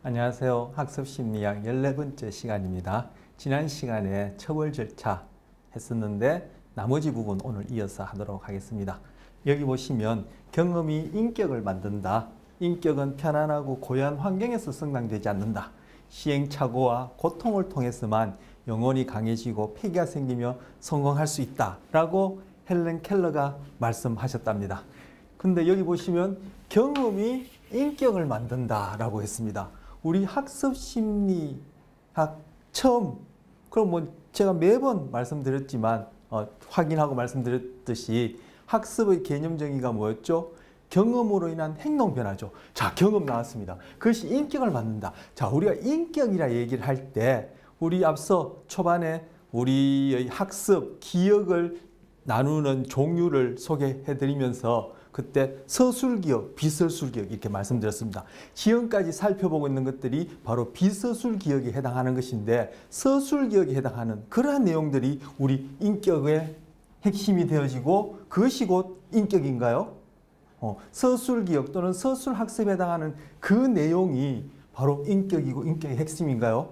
안녕하세요. 학습심리학 14번째 시간입니다. 지난 시간에 처벌 절차 했었는데 나머지 부분 오늘 이어서 하도록 하겠습니다. 여기 보시면 경험이 인격을 만든다. 인격은 편안하고 고요한 환경에서 성장되지 않는다. 시행착오와 고통을 통해서만 영혼이 강해지고 패기가 생기며 성공할 수 있다. 라고 헬렌 켈러가 말씀하셨답니다. 근데 여기 보시면 경험이 인격을 만든다 라고 했습니다. 우리 학습심리학 처음, 그럼 뭐 제가 매번 말씀드렸지만 확인하고 말씀드렸듯이 학습의 개념 정의가 뭐였죠? 경험으로 인한 행동 변화죠. 자, 경험 나왔습니다. 그것이 인격을 만든다. 자, 우리가 인격이라 얘기를 할 때 우리 앞서 초반에 우리의 학습, 기억을 나누는 종류를 소개해드리면서 그때 서술기억, 비서술기억 이렇게 말씀드렸습니다. 지금까지 살펴보고 있는 것들이 바로 비서술기억에 해당하는 것인데 서술기억에 해당하는 그러한 내용들이 우리 인격의 핵심이 되어지고 그것이 곧 인격인가요? 서술기억 또는 서술학습에 해당하는 그 내용이 바로 인격이고 인격의 핵심인가요?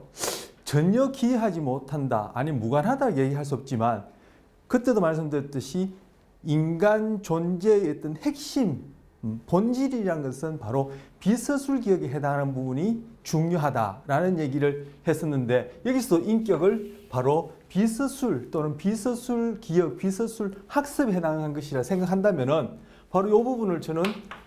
전혀 기이하지 못한다, 아니 무관하다 얘기할 수 없지만 그때도 말씀드렸듯이 인간 존재의 어떤 핵심, 본질이라는 것은 바로 비서술기억에 해당하는 부분이 중요하다라는 얘기를 했었는데 여기서도 인격을 바로 비서술 또는 비서술기억, 비서술학습에 해당하는 것이라 생각한다면은 바로 이 부분을 저는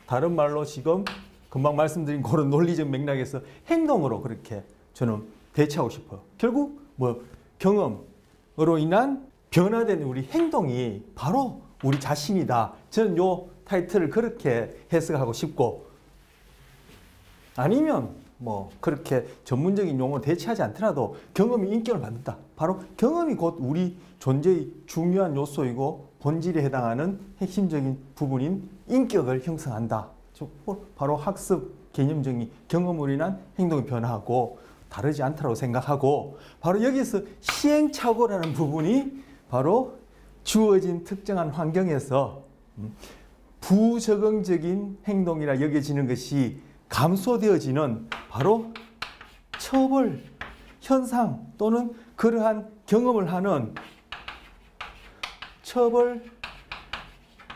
다른 말로 지금 금방 말씀드린 그런 논리적 맥락에서 행동으로 그렇게 저는 대체하고 싶어요. 결국 뭐 경험으로 인한 변화된 우리 행동이 바로 우리 자신이다. 저는 요 타이틀을 그렇게 해석하고 싶고, 아니면 뭐 그렇게 전문적인 용어로 대체하지 않더라도 경험이 인격을 만든다. 바로 경험이 곧 우리 존재의 중요한 요소이고 본질에 해당하는 핵심적인 부분인 인격을 형성한다. 바로 학습 개념 정의, 경험으로 인한 행동이 변화하고 다르지 않다고 생각하고, 바로 여기서 시행착오라는 부분이 바로 주어진 특정한 환경에서 부적응적인 행동이라 여겨지는 것이 감소되어지는 바로 처벌 현상 또는 그러한 경험을 하는 처벌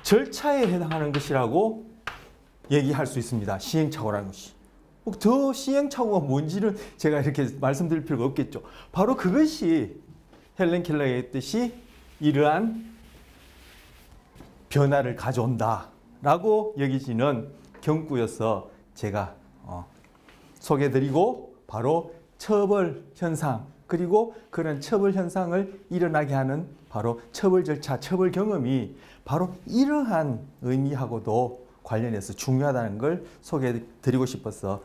절차에 해당하는 것이라고 얘기할 수 있습니다. 시행착오라는 것이. 더 시행착오가 뭔지는 제가 이렇게 말씀드릴 필요가 없겠죠. 바로 그것이 헬렌 켈러가 했듯이 이러한 변화를 가져온다 라고 여기지는 경구여서 제가 소개해드리고, 바로 처벌 현상, 그리고 그런 처벌 현상을 일어나게 하는 바로 처벌 절차, 처벌 경험이 바로 이러한 의미하고도 관련해서 중요하다는 걸 소개해드리고 싶어서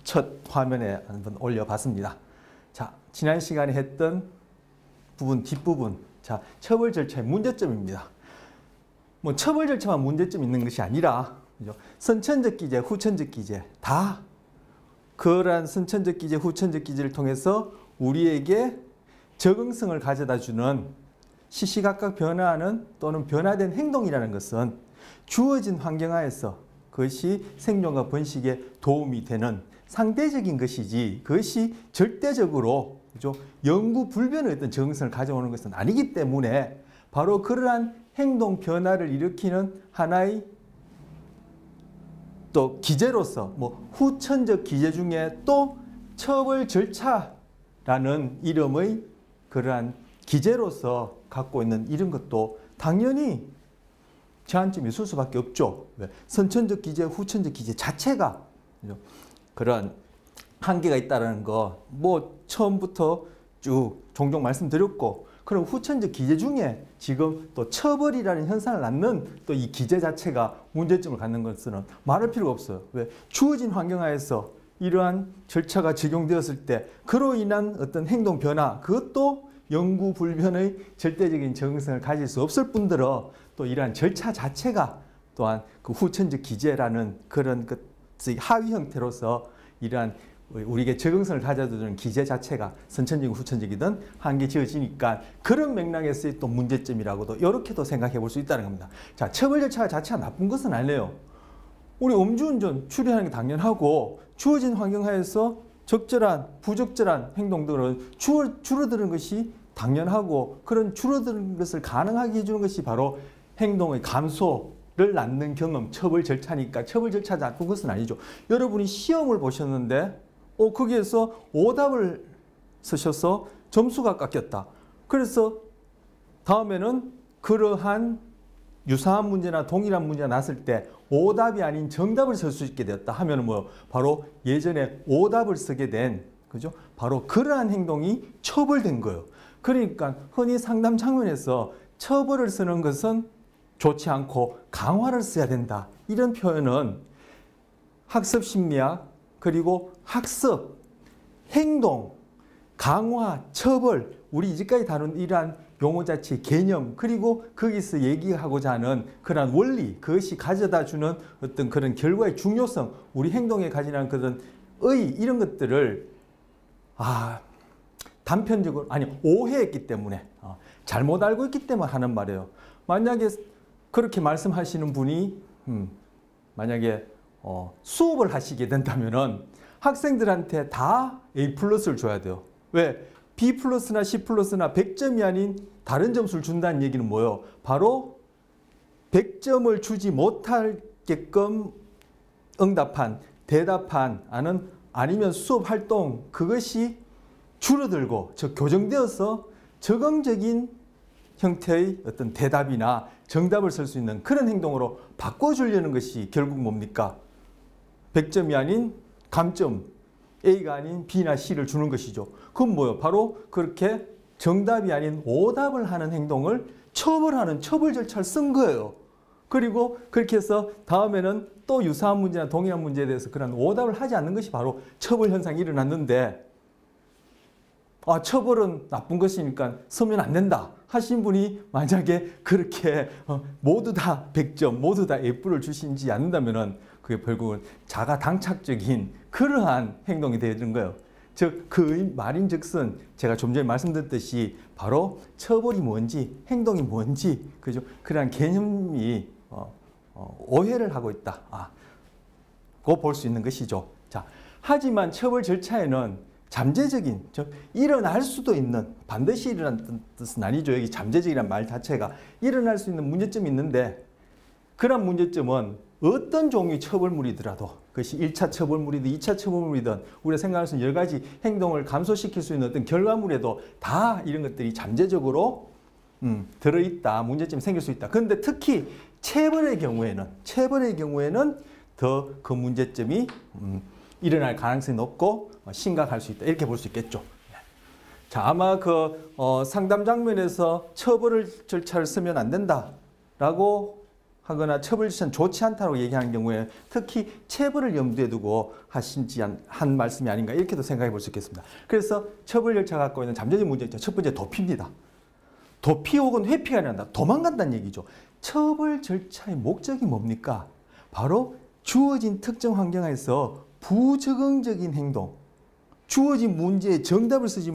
첫 화면에 한번 올려봤습니다. 자, 지난 시간에 했던 부분, 뒷부분. 자, 처벌 절차의 문제점입니다. 뭐 처벌 절차만 문제점 있는 것이 아니라, 그죠? 선천적 기제, 후천적 기제 다 그러한 선천적 기제, 후천적 기제를 통해서 우리에게 적응성을 가져다 주는 시시각각 변화하는 또는 변화된 행동이라는 것은 주어진 환경하에서 그것이 생존과 번식에 도움이 되는 상대적인 것이지 그것이 절대적으로, 그죠? 영구 불변의 어떤 적응성을 가져오는 것은 아니기 때문에 바로 그러한 행동 변화를 일으키는 하나의 또 기제로서 뭐 후천적 기제 중에 또 처벌 절차라는 이름의 그러한 기제로서 갖고 있는 이런 것도 당연히 제한점이 있을 수밖에 없죠. 왜? 선천적 기제, 후천적 기제 자체가, 그죠? 그런 한계가 있다는 거 뭐 처음부터 쭉 종종 말씀드렸고, 그럼 후천적 기제 중에 지금 또 처벌이라는 현상을 낳는 또 이 기제 자체가 문제점을 갖는 것은 말할 필요가 없어요. 왜? 주어진 환경하에서 이러한 절차가 적용되었을 때 그로 인한 어떤 행동 변화, 그것도 영구 불변의 절대적인 적응성을 가질 수 없을 뿐더러 또 이러한 절차 자체가 또한 그 후천적 기제라는 그런 것의 하위 형태로서 이러한 우리에게 적응성을 가져주는 기제 자체가 선천적이고 후천적이든 한계 지어지니까 그런 맥락에서의 또 문제점이라고도 이렇게도 생각해 볼 수 있다는 겁니다. 자, 처벌 절차 자체가 나쁜 것은 아니에요. 우리 음주운전 추리하는 게 당연하고 주어진 환경 하에서 적절한, 부적절한 행동들은 줄어드는 것이 당연하고 그런 줄어드는 것을 가능하게 해주는 것이 바로 행동의 감소를 낳는 경험, 처벌 절차니까 처벌 절차지 않고 그것은 아니죠. 여러분이 시험을 보셨는데 거기에서 오답을 쓰셔서 점수가 깎였다. 그래서 다음에는 그러한 유사한 문제나 동일한 문제가 났을 때 오답이 아닌 정답을 쓸 수 있게 되었다 하면은 뭐 바로 예전에 오답을 쓰게 된 그죠? 바로 그러한 행동이 처벌된 거예요. 그러니까 흔히 상담 장면에서 처벌을 쓰는 것은 좋지 않고 강화를 써야 된다. 이런 표현은 학습 심리학 그리고 학습, 행동, 강화, 처벌 우리 이제까지 다룬 이러한 용어 자체, 개념 그리고 거기서 얘기하고자 하는 그런 원리 그것이 가져다주는 어떤 그런 결과의 중요성 우리 행동에 가지는 그런 이런 것들을 단편적으로 아니 오해했기 때문에 잘못 알고 있기 때문에 하는 말이에요. 만약에 그렇게 말씀하시는 분이 만약에 수업을 하시게 된다면은 학생들한테 다 A+를 줘야 돼요. 왜? B+나 C+나 100점이 아닌 다른 점수를 준다는 얘기는 뭐예요? 바로 100점을 주지 못하게끔 응답한, 대답한, 아니면 수업 활동 그것이 줄어들고 교정되어서 적응적인 형태의 어떤 대답이나 정답을 쓸 수 있는 그런 행동으로 바꿔주려는 것이 결국 뭡니까? 100점이 아닌 감점, A가 아닌 B나 C를 주는 것이죠. 그건 뭐예요? 바로 그렇게 정답이 아닌 오답을 하는 행동을 처벌하는 처벌 절차를 쓴 거예요. 그리고 그렇게 해서 다음에는 또 유사한 문제나 동일한 문제에 대해서 그런 오답을 하지 않는 것이 바로 처벌 현상이 일어났는데 처벌은 나쁜 것이니까 쓰면 안 된다 하신 분이 만약에 그렇게 모두 다 100점, 모두 다 F를 주시지 않는다면 그게 결국은 자가당착적인 그러한 행동이 되는 거예요. 즉, 그 말인즉슨 제가 좀 전에 말씀드렸듯이 바로 처벌이 뭔지, 행동이 뭔지, 그죠? 그러한 개념이 오해를 하고 있다. 고 볼 수 있는 것이죠. 자, 하지만 처벌 절차에는 잠재적인, 일어날 수도 있는, 반드시 일어나는 뜻은 아니죠. 여기 잠재적이라는 말 자체가 일어날 수 있는 문제점이 있는데 그런 문제점은 어떤 종류의 처벌물이더라도 그것이 1차 처벌물이든 2차 처벌물이든 우리가 생각할 수 있는 여러 가지 행동을 감소시킬 수 있는 어떤 결과물에도 다 이런 것들이 잠재적으로 들어있다. 문제점이 생길 수 있다. 그런데 특히 체벌의 경우에는 더 그 문제점이 일어날 가능성이 높고 심각할 수 있다. 이렇게 볼 수 있겠죠. 자, 아마 그 상담 장면에서 처벌 절차를 쓰면 안 된다라고 하거나 처벌 절차는 좋지 않다고 얘기하는 경우에 특히 체벌을 염두에 두고 한 말씀이 아닌가 이렇게도 생각해 볼 수 있겠습니다. 그래서 처벌 절차가 갖고 있는 잠재적 문제점 첫 번째 도피입니다. 도피 혹은 회피가 아니라 도망간다는 얘기죠. 처벌 절차의 목적이 뭡니까? 바로 주어진 특정 환경에서 부적응적인 행동, 주어진 문제에 정답을 쓰지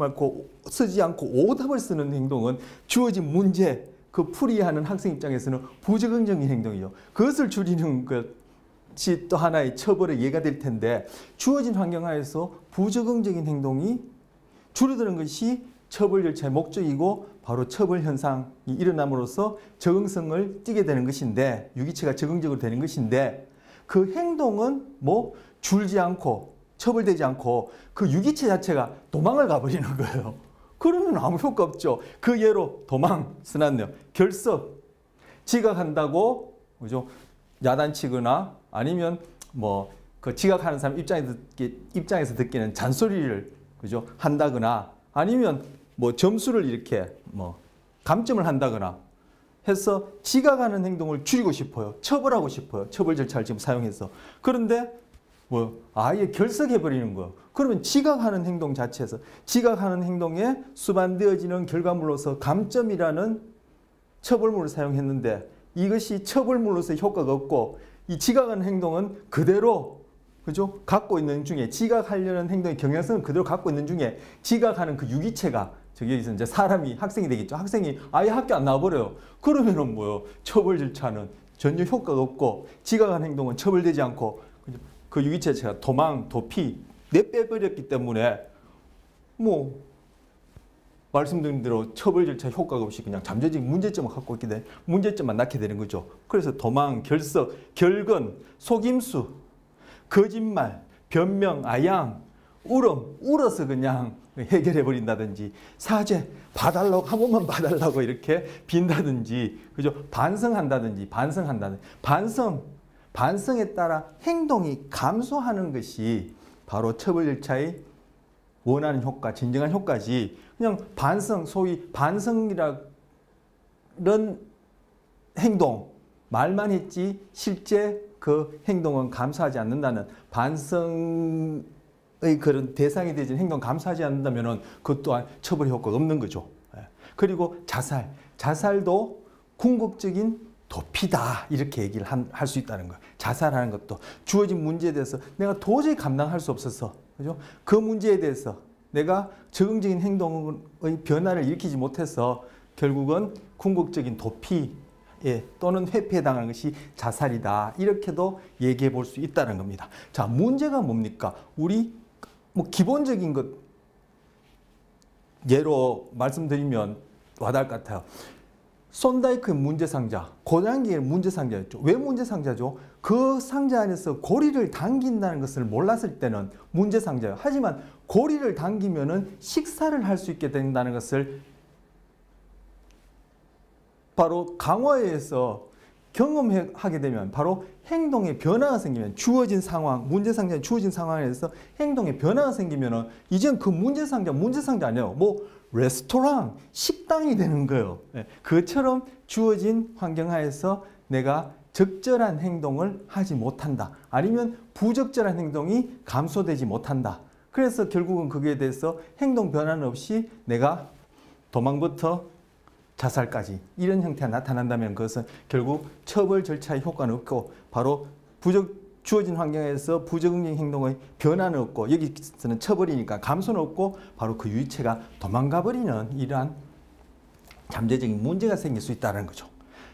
않고 오답을 쓰는 행동은 주어진 문제, 그 풀이하는 학생 입장에서는 부적응적인 행동이죠. 그것을 줄이는 것이 또 하나의 처벌의 예가 될 텐데 주어진 환경 하에서 부적응적인 행동이 줄어드는 것이 처벌 절차의 목적이고 바로 처벌 현상이 일어남으로써 적응성을 띠게 되는 것인데 유기체가 적응적으로 되는 것인데 그 행동은 줄지 않고 처벌되지 않고 그 유기체 자체가 도망을 가버리는 거예요. 그러면 아무 효과 없죠. 그 예로 도망 써놨네요. 결석, 지각한다고 그죠? 야단치거나 아니면 그 지각하는 사람 입장에서 듣기는 잔소리를 그죠? 한다거나 아니면 점수를 이렇게 감점을 한다거나 해서 지각하는 행동을 줄이고 싶어요. 처벌하고 싶어요. 처벌 절차를 지금 사용해서. 그런데 아예 결석해버리는 거예요. 그러면 지각하는 행동 자체에서 지각하는 행동에 수반되어지는 결과물로서 감점이라는 처벌물을 사용했는데 이것이 처벌물로서 효과가 없고 이 지각하는 행동은 그대로 그죠? 갖고 있는 중에 지각하려는 행동의 경향성은 그대로 갖고 있는 중에 지각하는 그 유기체가 여기서 이제 사람이 학생이 되겠죠. 학생이 아예 학교 안 나와버려요. 그러면은 처벌 절차는 전혀 효과가 없고 지각한 행동은 처벌되지 않고 그 유기체 자체가 도망, 도피, 내빼버렸기 때문에 뭐 말씀드린 대로 처벌 절차 효과가 없이 그냥 잠재적인 문제점을 갖고 있게 돼 문제점만 낳게 되는 거죠. 그래서 도망, 결석, 결근, 속임수, 거짓말, 변명, 아양, 울어서 그냥 해결해 버린다든지 사죄 봐달라고 한 번만 봐달라고 이렇게 빈다든지 그죠? 반성한다든지 반성에 따라 행동이 감소하는 것이 바로 처벌 절차의 원하는 효과, 진정한 효과지. 그냥 소위 반성이라는 행동 말만 했지 실제 그 행동은 감소하지 않는다는 반성의 그런 대상이 되진 행동 감소하지 않는다면은 그것 또한 처벌 효과가 없는 거죠. 그리고 자살도 궁극적인 도피다 이렇게 얘기를 할 수 있다는 거예요. 자살하는 것도 주어진 문제에 대해서 내가 도저히 감당할 수 없어서 그죠? 그 문제에 대해서 내가 적응적인 행동의 변화를 일으키지 못해서 결국은 궁극적인 도피 또는 회피에 당하는 것이 자살이다. 이렇게도 얘기해 볼 수 있다는 겁니다. 자, 문제가 뭡니까? 우리 뭐 기본적인 것 예로 말씀드리면 와닿을 것 같아요. 손다이크의 문제상자, 고단기의 문제상자였죠. 왜 문제상자죠? 그 상자 안에서 고리를 당긴다는 것을 몰랐을 때는 문제상자예요. 하지만 고리를 당기면은 식사를 할 수 있게 된다는 것을 바로 강화에서 경험하게 되면 바로 행동에 변화가 생기면 주어진 상황, 문제상자에 주어진 상황에서 행동에 변화가 생기면은 이젠 그 문제상자 아니에요. 뭐 레스토랑, 식당이 되는 거예요. 그처럼 주어진 환경 하에서 내가 적절한 행동을 하지 못한다. 아니면 부적절한 행동이 감소되지 못한다. 그래서 결국은 거기에 대해서 행동 변화는 없이 내가 도망부터 자살까지 이런 형태가 나타난다면 그것은 결국 처벌 절차의 효과는 없고 바로 주어진 환경에서 부적응적인 행동의 변화는 없고 여기서는 처벌이니까 감소는 없고 바로 그 유의체가 도망가 버리는 이러한 잠재적인 문제가 생길 수 있다는 거죠.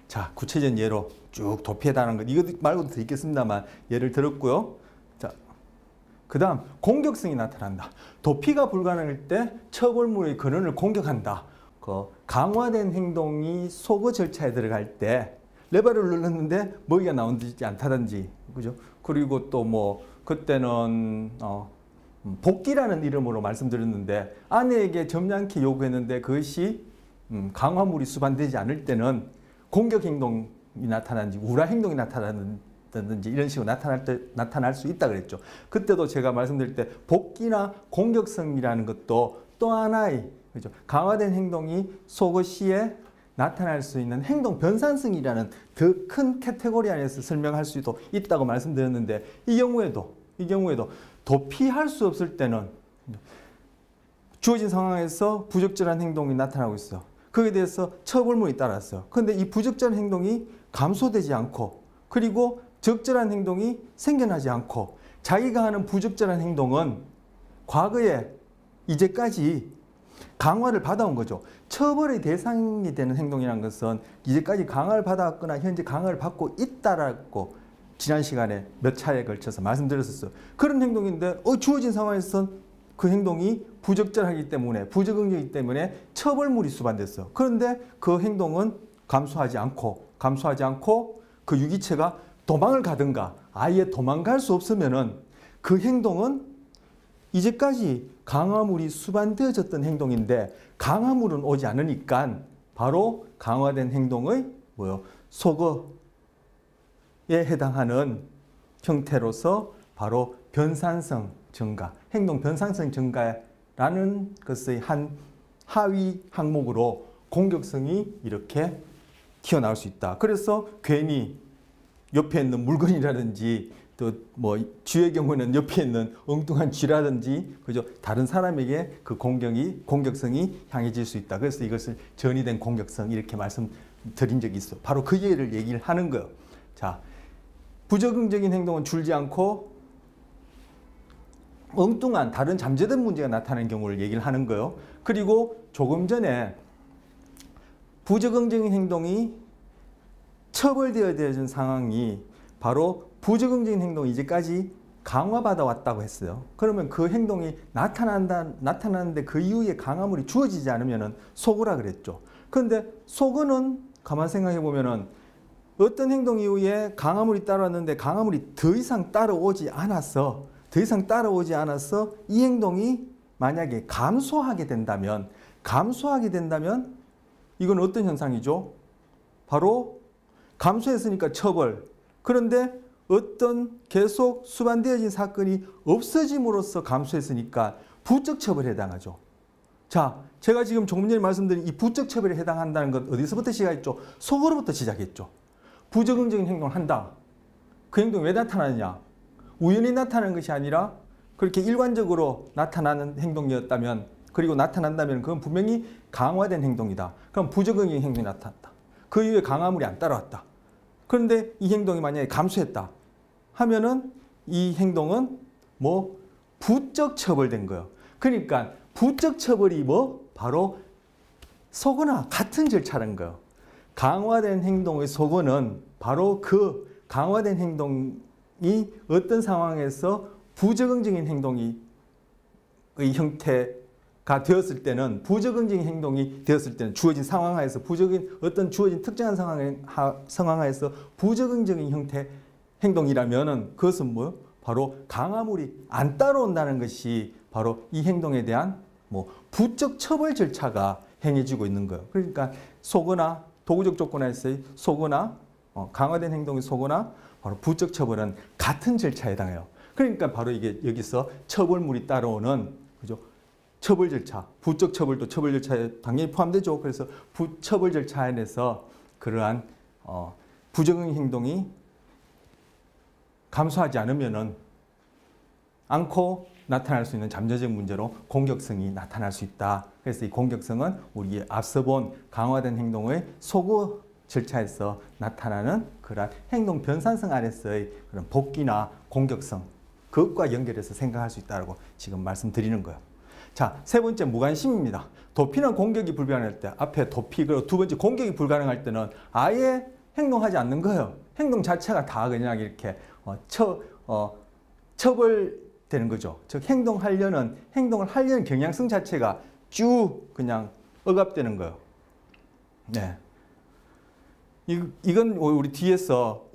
자, 구체적인 예로 쭉 도피에 달하는 것 이것 말고도 더 있겠습니다만 예를 들었고요. 자, 그 다음 공격성이 나타난다. 도피가 불가능할 때 처벌물의 근원을 공격한다. 그 강화된 행동이 소거 절차에 들어갈 때 레버를 눌렀는데 먹이가 나오지 않다든지 그죠? 그리고 또 뭐 그때는 복귀라는 이름으로 말씀드렸는데 아내에게 점잖게 요구했는데 그것이 강화물이 수반되지 않을 때는 공격 행동이 나타나는지 우라 행동이 나타나든지 이런 식으로 나타날 수 있다 그랬죠. 그때도 제가 말씀드릴 때 복귀나 공격성이라는 것도 또 하나의 그죠? 강화된 행동이 소거 시에 나타날 수 있는 행동 변산성이라는 더 큰 카테고리 안에서 설명할 수도 있다고 말씀드렸는데 이 경우에도 도피할 수 없을 때는 주어진 상황에서 부적절한 행동이 나타나고 있어요. 거기에 대해서 처벌물이 따랐어요. 그런데 이 부적절한 행동이 감소되지 않고 그리고 적절한 행동이 생겨나지 않고 자기가 하는 부적절한 행동은 과거에 이제까지 강화를 받아온 거죠. 처벌의 대상이 되는 행동이라는 것은 이제까지 강화를 받아왔거나 현재 강화를 받고 있다라고 지난 시간에 몇 차례에 걸쳐서 말씀드렸었어요. 그런 행동인데 주어진 상황에서는 그 행동이 부적절하기 때문에 부적응적이기 때문에 처벌물이 수반됐어요. 그런데 그 행동은 감소하지 않고 그 유기체가 도망을 가든가 아예 도망갈 수 없으면은 그 행동은 이제까지 강화물이 수반되어졌던 행동인데 강화물은 오지 않으니까 바로 강화된 행동의 소거에 해당하는 형태로서 바로 변산성 증가, 행동 변산성 증가라는 것의 한 하위 항목으로 공격성이 이렇게 튀어나올 수 있다. 그래서 괜히 옆에 있는 물건이라든지 또 뭐 쥐의 경우는 옆에 있는 엉뚱한 쥐라든지 그죠? 다른 사람에게 그 공격성이 향해질 수 있다. 그래서 이것을 전이된 공격성 이렇게 말씀드린 적이 있어. 바로 그 예를 얘기를 하는 거예요. 자, 부적응적인 행동은 줄지 않고 엉뚱한 다른 잠재된 문제가 나타나는 경우를 얘기를 하는 거예요. 그리고 조금 전에 부적응적인 행동이 처벌되어진 상황이 바로 부적응적인 행동이 이제까지 강화받아 왔다고 했어요. 그러면 그 행동이 나타나는데 그 이후에 강화물이 주어지지 않으면 소거라 그랬죠. 그런데 소거는 가만 생각해 보면은 어떤 행동 이후에 강화물이 따라왔는데 강화물이 더 이상 따라오지 않았어. 이 행동이 만약에 감소하게 된다면 이건 어떤 현상이죠? 바로 감소했으니까 처벌. 그런데 어떤 계속 수반되어진 사건이 없어짐으로써 감소했으니까 부적 처벌에 해당하죠. 자, 제가 지금 조금 전에 말씀드린 이 부적 처벌에 해당한다는 것 어디서부터 시작했죠? 소거로부터 시작했죠. 부적응적인 행동을 한다. 그 행동이 왜 나타나느냐? 우연히 나타나는 것이 아니라 그렇게 일관적으로 나타나는 행동이었다면, 그리고 나타난다면 그건 분명히 강화된 행동이다. 그럼 부적응적인 행동이 나타났다. 그 이후에 강화물이 안 따라왔다. 그런데 이 행동이 만약에 감소했다 하면은 이 행동은 뭐 부적 처벌된 거예요. 그러니까 부적 처벌이 뭐 바로 소거나 같은 절차라는 거예요. 강화된 행동의 소거는 바로 그 강화된 행동이 어떤 상황에서 부적응적인 행동의 형태가 되었을 때는, 부적응적인 행동이 되었을 때는 주어진 상황하에서 어떤 주어진 특정한 상황하에서 부적응적인 형태 행동이라면은 그것은 뭐 바로 강화물이 안 따라온다는 것이 바로 이 행동에 대한 뭐 부적 처벌 절차가 행해지고 있는 거예요. 그러니까 소거나 도구적 조건에서의 소거나 강화된 행동의 소거나 바로 부적 처벌은 같은 절차에 해당해요. 그러니까 바로 이게 여기서 처벌물이 따라오는, 그죠? 처벌 절차, 부적 처벌도 처벌 절차에 당연히 포함되죠. 그래서 부처벌 절차 안에서 그러한 부적응 행동이 감소하지 않고 나타날 수 있는 잠재적 문제로 공격성이 나타날 수 있다. 그래서 이 공격성은 우리 앞서 본 강화된 행동의 소거 절차에서 나타나는 그런 행동 변산성 안에서의 그런 복귀나 공격성, 그것과 연결해서 생각할 수 있다고 지금 말씀드리는 거예요. 자, 세 번째 무관심입니다. 도피는 공격이 불가능할 때, 앞에 도피, 그리고 두 번째 공격이 불가능할 때는 아예 행동하지 않는 거예요. 행동 자체가 다 그냥 이렇게 처벌되는 거죠. 즉 행동을 하려는 경향성 자체가 쭉 그냥 억압되는 거예요. 네. 이건 우리 뒤에서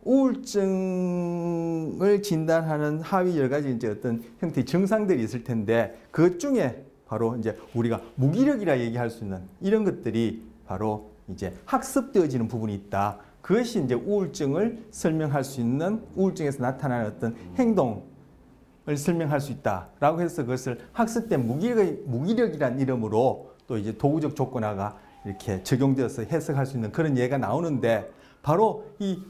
우울증을 진단하는 하위 여러 가지 이제 어떤 형태의 증상들이 있을 텐데, 그 중에 바로 이제 우리가 무기력이라 얘기할 수 있는 이런 것들이 바로 이제 학습되어지는 부분이 있다. 그것이 이제 우울증을 설명할 수 있는, 우울증에서 나타나는 어떤 행동을 설명할 수 있다라고 해서 그것을 학습된 무기력이란 이름으로 또 이제 도구적 조건화가 이렇게 적용되어서 해석할 수 있는 그런 예가 나오는데, 바로 이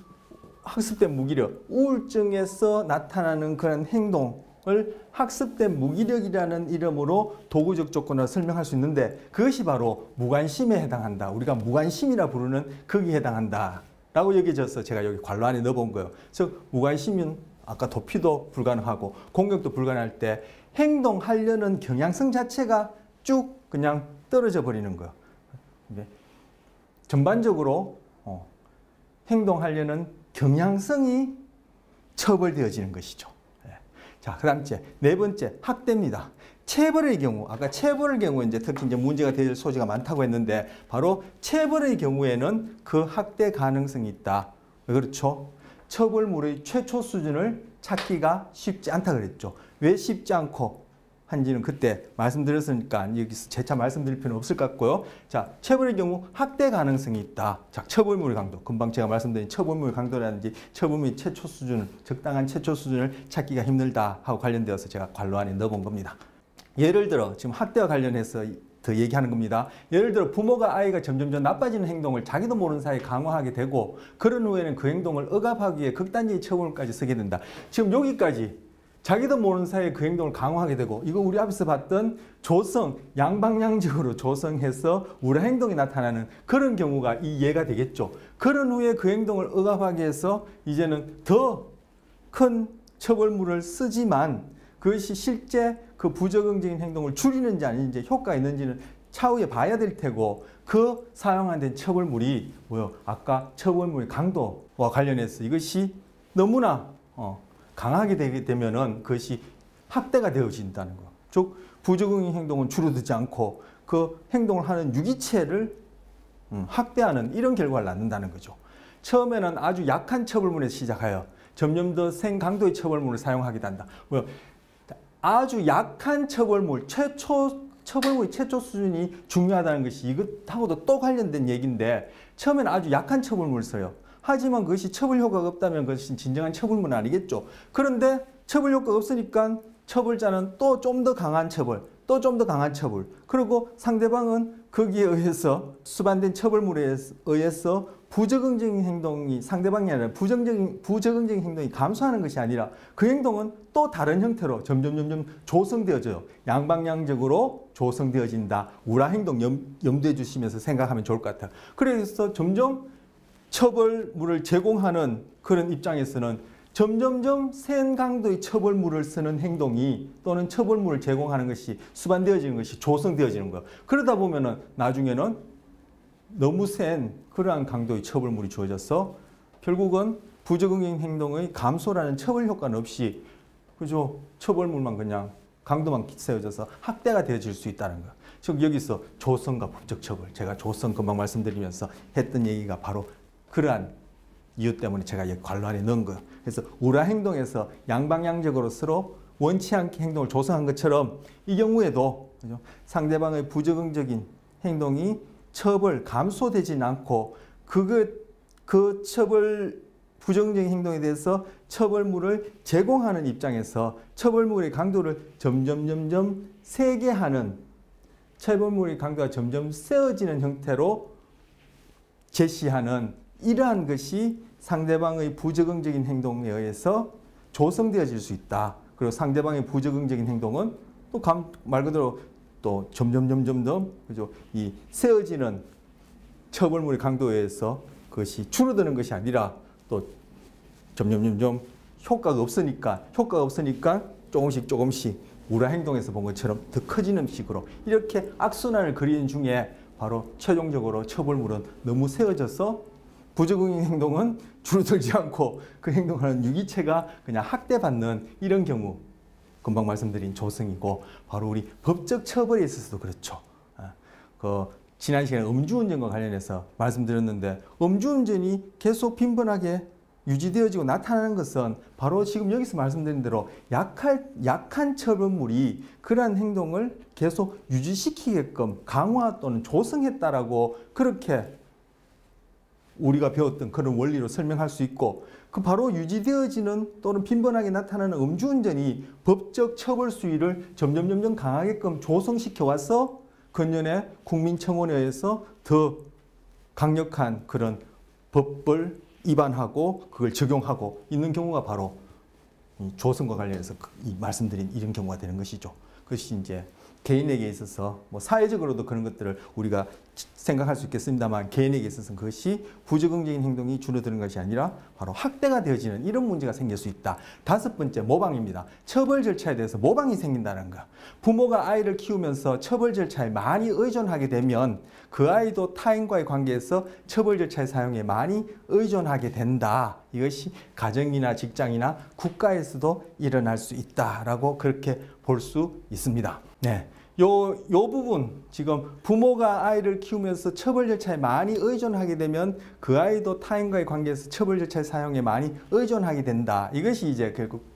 학습된 무기력, 우울증에서 나타나는 그런 행동을 학습된 무기력이라는 이름으로 도구적 조건으로 설명할 수 있는데, 그것이 바로 무관심에 해당한다. 우리가 무관심이라 부르는 거기에 해당한다 라고 여겨져서 제가 여기 관로 안에 넣어본 거예요. 즉 무관심은 아까 도피도 불가능하고 공격도 불가능할 때 행동하려는 경향성 자체가 쭉 그냥 떨어져 버리는 거예요. 전반적으로 행동하려는 경향성이 처벌되어지는 것이죠. 자, 그 다음 네 번째, 학대입니다. 체벌의 경우, 아까 체벌의 경우 이제 특히 이제 문제가 될 소지가 많다고 했는데, 바로 체벌의 경우에는 그 학대 가능성이 있다. 왜 그렇죠? 처벌물의 최초 수준을 찾기가 쉽지 않다 그랬죠. 왜 쉽지 않고 한지는 그때 말씀드렸으니까 여기서 재차 말씀드릴 필요는 없을 것 같고요. 자, 체벌의 경우 학대 가능성이 있다. 자, 처벌물의 강도. 금방 제가 말씀드린 처벌물의 강도라든지 처벌물의 최초 수준을, 적당한 최초 수준을 찾기가 힘들다 하고 관련되어서 제가 관로 안에 넣어본 겁니다. 예를 들어 지금 학대와 관련해서 더 얘기하는 겁니다. 예를 들어 부모가 아이가 점점 나빠지는 행동을 자기도 모르는 사이에 강화하게 되고, 그런 후에는 그 행동을 억압하기 위해 극단적인 처벌까지 쓰게 된다. 지금 여기까지 자기도 모르는 사이에 그 행동을 강화하게 되고, 이거 우리 앞에서 봤던 조성, 양방향적으로 조성해서 우려 행동이 나타나는 그런 경우가 이 예가 되겠죠. 그런 후에 그 행동을 억압하기 위해서 이제는 더 큰 처벌물을 쓰지만, 그것이 실제 그 부적응적인 행동을 줄이는지 아닌지 효과가 있는지는 차후에 봐야 될 테고 그 사용한 처벌물이 아까 처벌물의 강도와 관련해서 이것이 너무나 강하게 되게 되면은 그것이 학대가 되어진다는 거. 즉 부적응행 행동은 줄어들지 않고 그 행동을 하는 유기체를 학대하는 이런 결과를 낳는다는 거죠. 처음에는 아주 약한 처벌물에서 시작하여 점점 더 센 강도의 처벌물을 사용하게 된다. 아주 약한 처벌물, 처벌물의 최초 수준이 중요하다는 것이 이것하고도 또 관련된 얘기인데 처음에는 아주 약한 처벌물을 써요. 하지만 그것이 처벌 효과가 없다면 그것이 진정한 처벌물은 아니겠죠. 그런데 처벌 효과가 없으니까 처벌자는 또 좀 더 강한 처벌, 또 좀 더 강한 처벌. 그리고 상대방은 거기에 의해서 수반된 처벌물에 의해서 부적응적인 행동이 상대방이 아니라 부적응적인 행동이 감소하는 것이 아니라 그 행동은 또 다른 형태로 점점 조성되어져요. 양방향적으로 조성되어진다. 우라 행동 염두해 주시면서 생각하면 좋을 것 같아요. 그래서 점점 처벌물을 제공하는 그런 입장에서는 점점점 센 강도의 처벌물을 쓰는 행동이 또는 처벌물을 제공하는 것이 수반되어지는 것이 조성되어지는 거예요. 그러다 보면은 나중에는 너무 센 그러한 강도의 처벌물이 주어져서 결국은 부적응행 행동의 감소라는 처벌 효과는 없이 그죠? 처벌물만 그냥 강도만 세워져서 학대가 되어질 수 있다는 거예요. 즉 여기서 조성과 법적 처벌, 제가 조성 금방 말씀드리면서 했던 얘기가 바로 그러한 이유 때문에 제가 여기 관로 안에 넣은 거예요. 그래서 우라 행동에서 양방향적으로 서로 원치 않게 행동을 조성한 것처럼 이 경우에도 그죠? 상대방의 부적응적인 행동이 처벌 감소되진 않고 그 처벌 부정적인 행동에 대해서 처벌물을 제공하는 입장에서 처벌물의 강도를 점점 세게 하는 처벌물의 강도가 점점 세어지는 형태로 제시하는 이러한 것이 상대방의 부적응적인 행동에 의해서 조성되어질 수 있다. 그리고 상대방의 부적응적인 행동은 또 말 그대로 또 점점 더 그죠? 이 세어지는 처벌물의 강도에 의해서 그것이 줄어드는 것이 아니라 또 점점 효과가 없으니까 조금씩 우라 행동에서 본 것처럼 더 커지는 식으로 이렇게 악순환을 그리는 중에 바로 최종적으로 처벌물은 너무 세어져서 부적응행 행동은 줄어들지 않고 그 행동하는 유기체가 그냥 학대받는 이런 경우 금방 말씀드린 조성이고 바로 우리 법적 처벌에 있어서도 그렇죠. 지난 시간에 음주운전과 관련해서 말씀드렸는데 음주운전이 계속 빈번하게 유지되어지고 나타나는 것은 바로 지금 여기서 말씀드린 대로 약한 처벌물이 그러한 행동을 계속 유지시키게끔 강화 또는 조성했다라고 그렇게 우리가 배웠던 그런 원리로 설명할 수 있고 그 바로 유지되어지는 또는 빈번하게 나타나는 음주운전이 법적 처벌 수위를 점점 강하게끔 조성시켜 와서 근년에 국민청원에 의해서 더 강력한 그런 법을 위반하고 그걸 적용하고 있는 경우가 바로 조성과 관련해서 말씀드린 이런 경우가 되는 것이죠. 그것이 이제 개인에게 있어서 뭐 사회적으로도 그런 것들을 우리가 생각할 수 있겠습니다만 개인에게 있어서는 그것이 부적응적인 행동이 줄어드는 것이 아니라 바로 학대가 되어지는 이런 문제가 생길 수 있다. 다섯 번째 모방입니다. 처벌 절차에 대해서 모방이 생긴다는 거. 부모가 아이를 키우면서 처벌 절차에 많이 의존하게 되면 그 아이도 타인과의 관계에서 처벌 절차의 사용에 많이 의존하게 된다. 이것이 가정이나 직장이나 국가에서도 일어날 수 있다라고 그렇게 볼 수 있습니다. 네. 요 부분 지금 부모가 아이를 키우면서 처벌 절차에 많이 의존하게 되면 그 아이도 타인과의 관계에서 처벌 절차의 사용에 많이 의존하게 된다. 이것이 이제 결국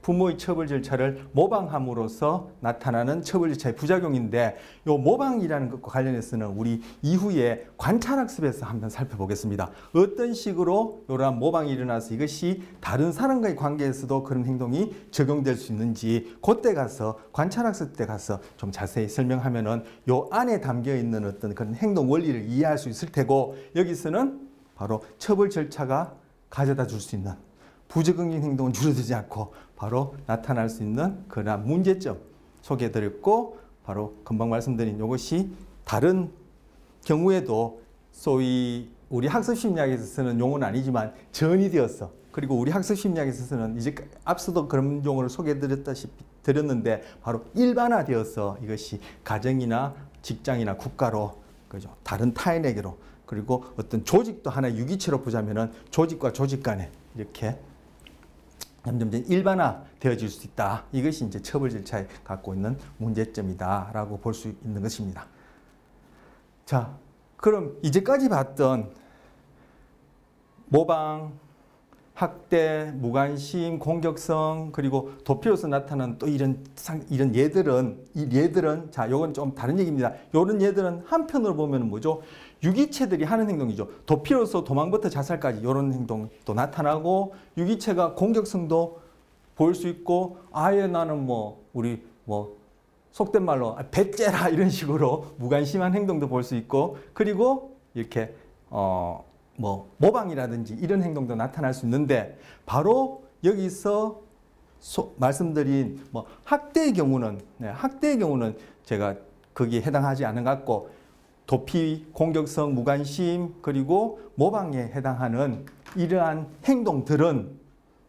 부모의 처벌 절차를 모방함으로써 나타나는 처벌 절차의 부작용인데 요 모방이라는 것과 관련해서는 우리 이후에 관찰학습에서 한번 살펴보겠습니다. 어떤 식으로 이러한 모방이 일어나서 이것이 다른 사람과의 관계에서도 그런 행동이 적용될 수 있는지 그때 가서 관찰학습 때 가서 좀 자세히 설명하면은 요 안에 담겨 있는 어떤 그런 행동 원리를 이해할 수 있을 테고 여기서는 바로 처벌 절차가 가져다 줄 수 있는 부적응행 행동은 줄어들지 않고 바로 나타날 수 있는 그러한 문제점 소개해드렸고 바로 금방 말씀드린 이것이 다른 경우에도 소위 우리 학습심리학에서 쓰는 용어는 아니지만 전이 되었어. 그리고 우리 학습심리학에서는 이제 앞서도 그런 용어를 소개해드렸는데 바로 일반화되어서 이것이 가정이나 직장이나 국가로, 그죠? 다른 타인에게로, 그리고 어떤 조직도 하나의 유기체로 보자면은 조직과 조직 간에 이렇게 점점 일반화되어질 수 있다. 이것이 이제 처벌 절차에 갖고 있는 문제점이다라고 볼 수 있는 것입니다. 자, 그럼 이제까지 봤던 모방, 학대, 무관심, 공격성, 그리고 도피로서 나타나는 또 이런 예들은 자, 요건 좀 다른 얘기입니다. 이런 예들은 한편으로 보면 뭐죠? 유기체들이 하는 행동이죠. 도피로서 도망부터 자살까지 이런 행동도 나타나고, 유기체가 공격성도 보일 수 있고, 아예 나는 우리 속된 말로 배째라 이런 식으로 무관심한 행동도 볼 수 있고, 그리고 이렇게 모방이라든지 이런 행동도 나타날 수 있는데, 바로 여기서 말씀드린 학대의 경우는 제가 거기에 해당하지 않은 것 같고, 도피, 공격성, 무관심, 그리고 모방에 해당하는 이러한 행동들은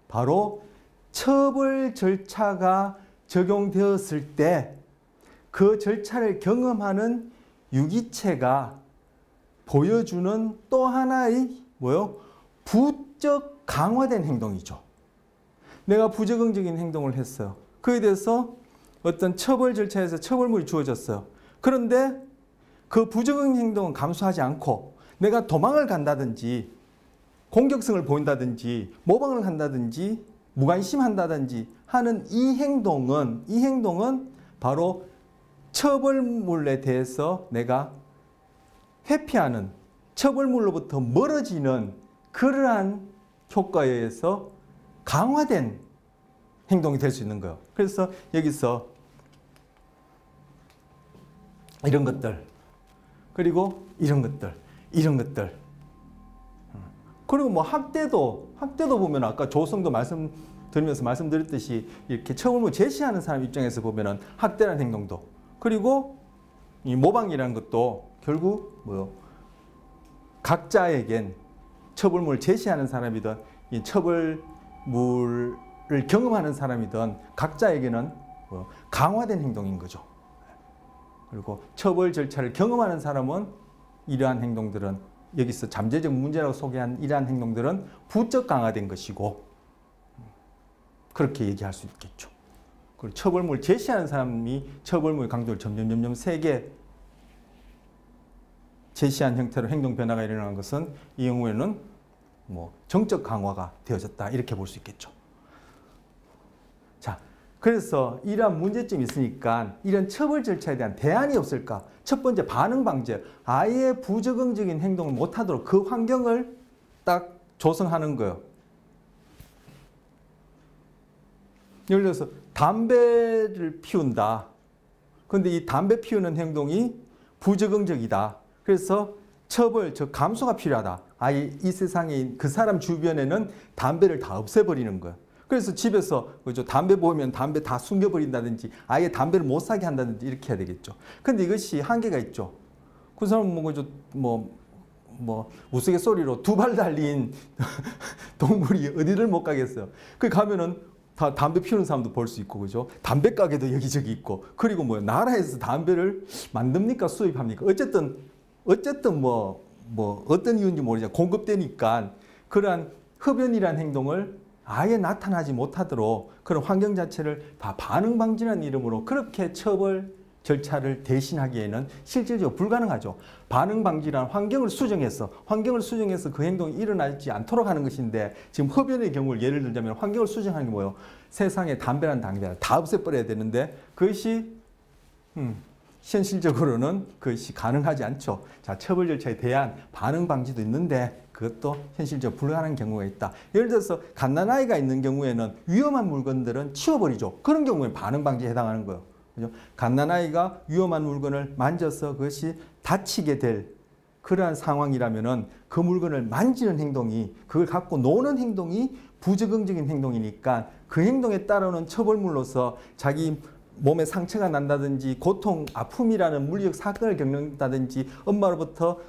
바로 처벌 절차가 적용되었을 때 그 절차를 경험하는 유기체가 보여주는 또 하나의 부적 강화된 행동이죠. 내가 부적응적인 행동을 했어요. 그에 대해서 어떤 처벌 절차에서 처벌물이 주어졌어요. 그런데 그 부적응 행동은 감수하지 않고 내가 도망을 간다든지 공격성을 보인다든지 모방을 한다든지 무관심한다든지 하는 이 행동은 바로 처벌물에 대해서 내가 회피하는, 처벌물로부터 멀어지는 그러한 효과에 의해서 강화된 행동이 될 수 있는 거예요. 그래서 여기서 이런 것들, 그리고 이런 것들. 그리고 학대도 보면 아까 조성도 말씀드렸듯이 이렇게 처벌물 제시하는 사람 입장에서 보면은 학대라는 행동도, 그리고 이 모방이라는 것도 결국 각자에겐 처벌물을 제시하는 사람이든 이 처벌물을 경험하는 사람이든 각자에게는 강화된 행동인 거죠. 그리고 처벌 절차를 경험하는 사람은 이러한 행동들은, 여기서 잠재적 문제라고 소개한 이러한 행동들은 부적 강화된 것이고, 그렇게 얘기할 수 있겠죠. 그리고 처벌물 제시하는 사람이 처벌물 강도를 점점 세게 제시한 형태로 행동 변화가 일어나는 것은 이 경우에는 정적 강화가 되어졌다, 이렇게 볼 수 있겠죠. 자, 그래서 이러한 문제점이 있으니까 이런 처벌 절차에 대한 대안이 없을까? 첫 번째, 반응 방지. 아예 부적응적인 행동을 못하도록 그 환경을 딱 조성하는 거예요. 예를 들어서 담배를 피운다. 그런데 이 담배 피우는 행동이 부적응적이다. 그래서 처벌, 즉 감수가 필요하다. 아예 이 세상에 그 사람 주변에는 담배를 다 없애버리는 거예요. 그래서 집에서 담배 보이면 담배 다 숨겨버린다든지 아예 담배를 못 사게 한다든지 이렇게 해야 되겠죠. 근데 이것이 한계가 있죠. 그 사람은 우스갯소리로 두 발 달린 동물이 어디를 못 가겠어요. 그 가면은 다 담배 피우는 사람도 볼 수 있고, 그죠? 담배 가게도 여기저기 있고, 그리고 나라에서 담배를 만듭니까? 수입합니까? 어쨌든 어떤 이유인지 모르지만 공급되니까 그러한 흡연이라는 행동을 아예 나타나지 못하도록 그런 환경 자체를 다 반응 방지라는 이름으로 그렇게 처벌 절차를 대신하기에는 실질적으로 불가능하죠. 반응 방지란 환경을 수정해서 그 행동이 일어나지 않도록 하는 것인데, 지금 흡연의 경우를 예를 들자면 환경을 수정하는 게 뭐예요? 세상에 담배란 단계를 다 없애버려야 되는데 그것이 현실적으로는 그것이 가능하지 않죠. 자, 처벌 절차에 대한 반응 방지도 있는데 그것도 현실적으로 불가능한 경우가 있다. 예를 들어서 갓난아이가 있는 경우에는 위험한 물건들은 치워버리죠. 그런 경우에 반응 방지에 해당하는 거예요. 그죠? 갓난아이가 위험한 물건을 만져서 그것이 다치게 될 그러한 상황이라면은 그 물건을 만지는 행동이, 그걸 갖고 노는 행동이 부적응적인 행동이니까 그 행동에 따르는 처벌물로서 자기 몸에 상처가 난다든지 고통, 아픔이라는 물리적 사건을 겪는다든지 엄마로부터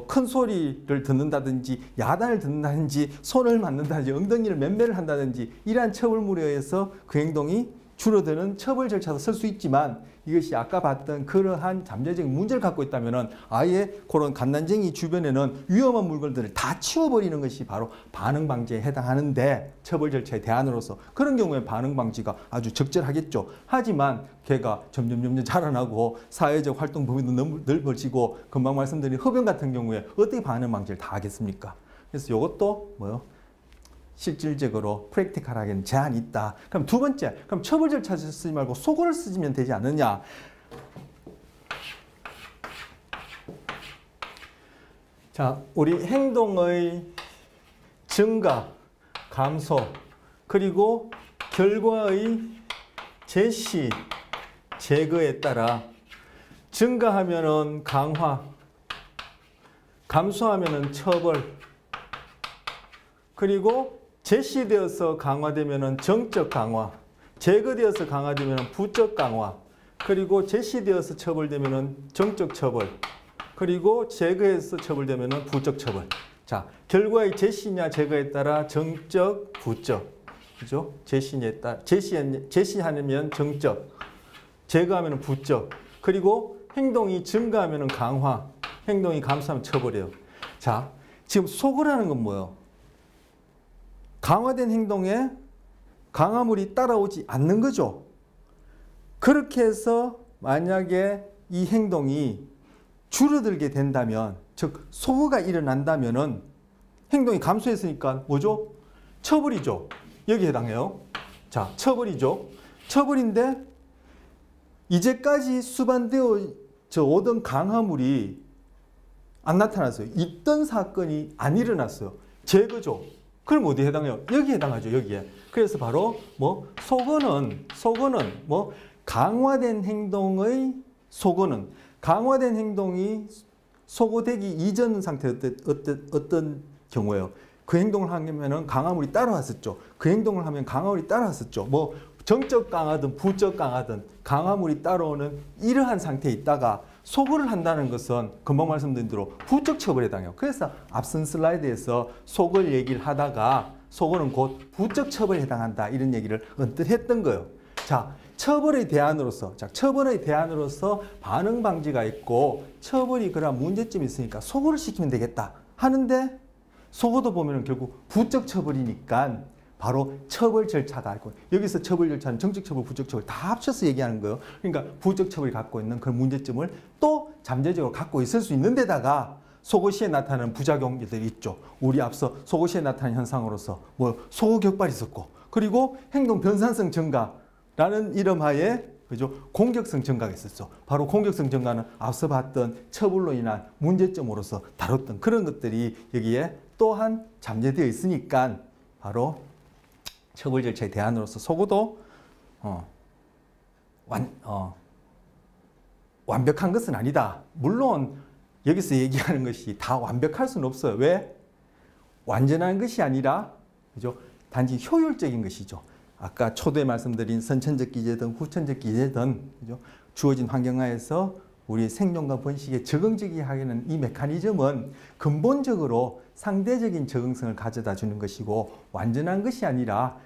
큰 소리를 듣는다든지 야단을 듣는다든지 손을 맞는다든지 엉덩이를 맴매를 한다든지 이러한 처벌물에 의해서 그 행동이 줄어드는 처벌 절차도 쓸 수 있지만 이것이 아까 봤던 그러한 잠재적인 문제를 갖고 있다면 아예 그런 갓난쟁이 주변에는 위험한 물건들을 다 치워버리는 것이 바로 반응방지에 해당하는데 처벌 절차의 대안으로서 그런 경우에 반응방지가 아주 적절하겠죠. 하지만 걔가 점점 자라나고 사회적 활동 범위도 너무 넓어지고 금방 말씀드린 흡연 같은 경우에 어떻게 반응방지를 다 하겠습니까? 그래서 이것도 뭐요? 실질적으로 프랙티컬하게는 제한이 있다. 그럼 두 번째, 그럼 처벌 절차 쓰지 말고 소고를 쓰면 되지 않느냐? 자, 우리 행동의 증가, 감소, 그리고 결과의 제시, 제거에 따라 증가하면은 강화, 감소하면은 처벌, 그리고 제시되어서 강화되면 정적 강화, 제거되어서 강화되면 부적 강화, 그리고 제시되어서 처벌되면 정적 처벌, 그리고 제거해서 처벌되면 부적 처벌. 자, 결과의 제시냐 제거에 따라 정적, 부적, 그죠? 제시에 따라 제시하면 정적, 제거하면 부적, 그리고 행동이 증가하면 강화, 행동이 감소하면 처벌이에요. 자, 지금 소거라는 건 뭐예요? 강화된 행동에 강화물이 따라오지 않는 거죠. 그렇게 해서 만약에 이 행동이 줄어들게 된다면, 즉 소거가 일어난다면은 행동이 감소했으니까 뭐죠? 처벌이죠. 여기에 해당해요. 자, 처벌이죠. 처벌인데 이제까지 수반되어 오던 강화물이 안 나타났어요. 있던 사건이 안 일어났어요. 제거죠. 그럼 어디에 해당해요? 여기에 해당하죠. 여기에. 그래서 바로 뭐 소거는 뭐 강화된 행동의 소거는 강화된 행동이 소거되기 이전 상태 어떤 경우예요? 그 행동을 하면은 강화물이 따라왔었죠. 그 행동을 하면 강화물이 따라왔었죠. 뭐 정적 강화든 부적 강화든 강화물이 따라오는 이러한 상태에 있다가 소거를 한다는 것은 금방 말씀드린 대로 부적 처벌에 해당해요. 그래서 앞선 슬라이드에서 소거를 얘기를 하다가 소거는 곧 부적 처벌에 해당한다 이런 얘기를 언뜻 했던 거예요. 자, 처벌의 대안으로서 반응 방지가 있고 처벌이 그런 문제점이 있으니까 소거를 시키면 되겠다 하는데 소거도 보면은 결국 부적 처벌이니까 바로 처벌 절차가 있고 여기서 처벌 절차는 정적 처벌, 부적 처벌 다 합쳐서 얘기하는 거예요. 그러니까 부적 처벌이 갖고 있는 그런 문제점을 또 잠재적으로 갖고 있을 수 있는 데다가 소거 시에 나타나는 부작용들이 있죠. 우리 앞서 소거 시에 나타나는 현상으로서 뭐 소거 격발이 있었고 그리고 행동 변산성 증가라는 이름하에 그죠? 공격성 증가가 있었죠. 바로 공격성 증가는 앞서 봤던 처벌로 인한 문제점으로서 다뤘던 그런 것들이 여기에 또한 잠재되어 있으니까 바로 처벌 절차의 대안으로서 소거도 완벽한 것은 아니다. 물론 여기서 얘기하는 것이 다 완벽할 수는 없어요. 왜? 완전한 것이 아니라 그죠? 단지 효율적인 것이죠. 아까 초도에 말씀드린 선천적 기제든 후천적 기제든 그죠? 주어진 환경하에서 우리 생존과 번식에 적응적이게 하는 이 메커니즘은 근본적으로 상대적인 적응성을 가져다 주는 것이고 완전한 것이 아니라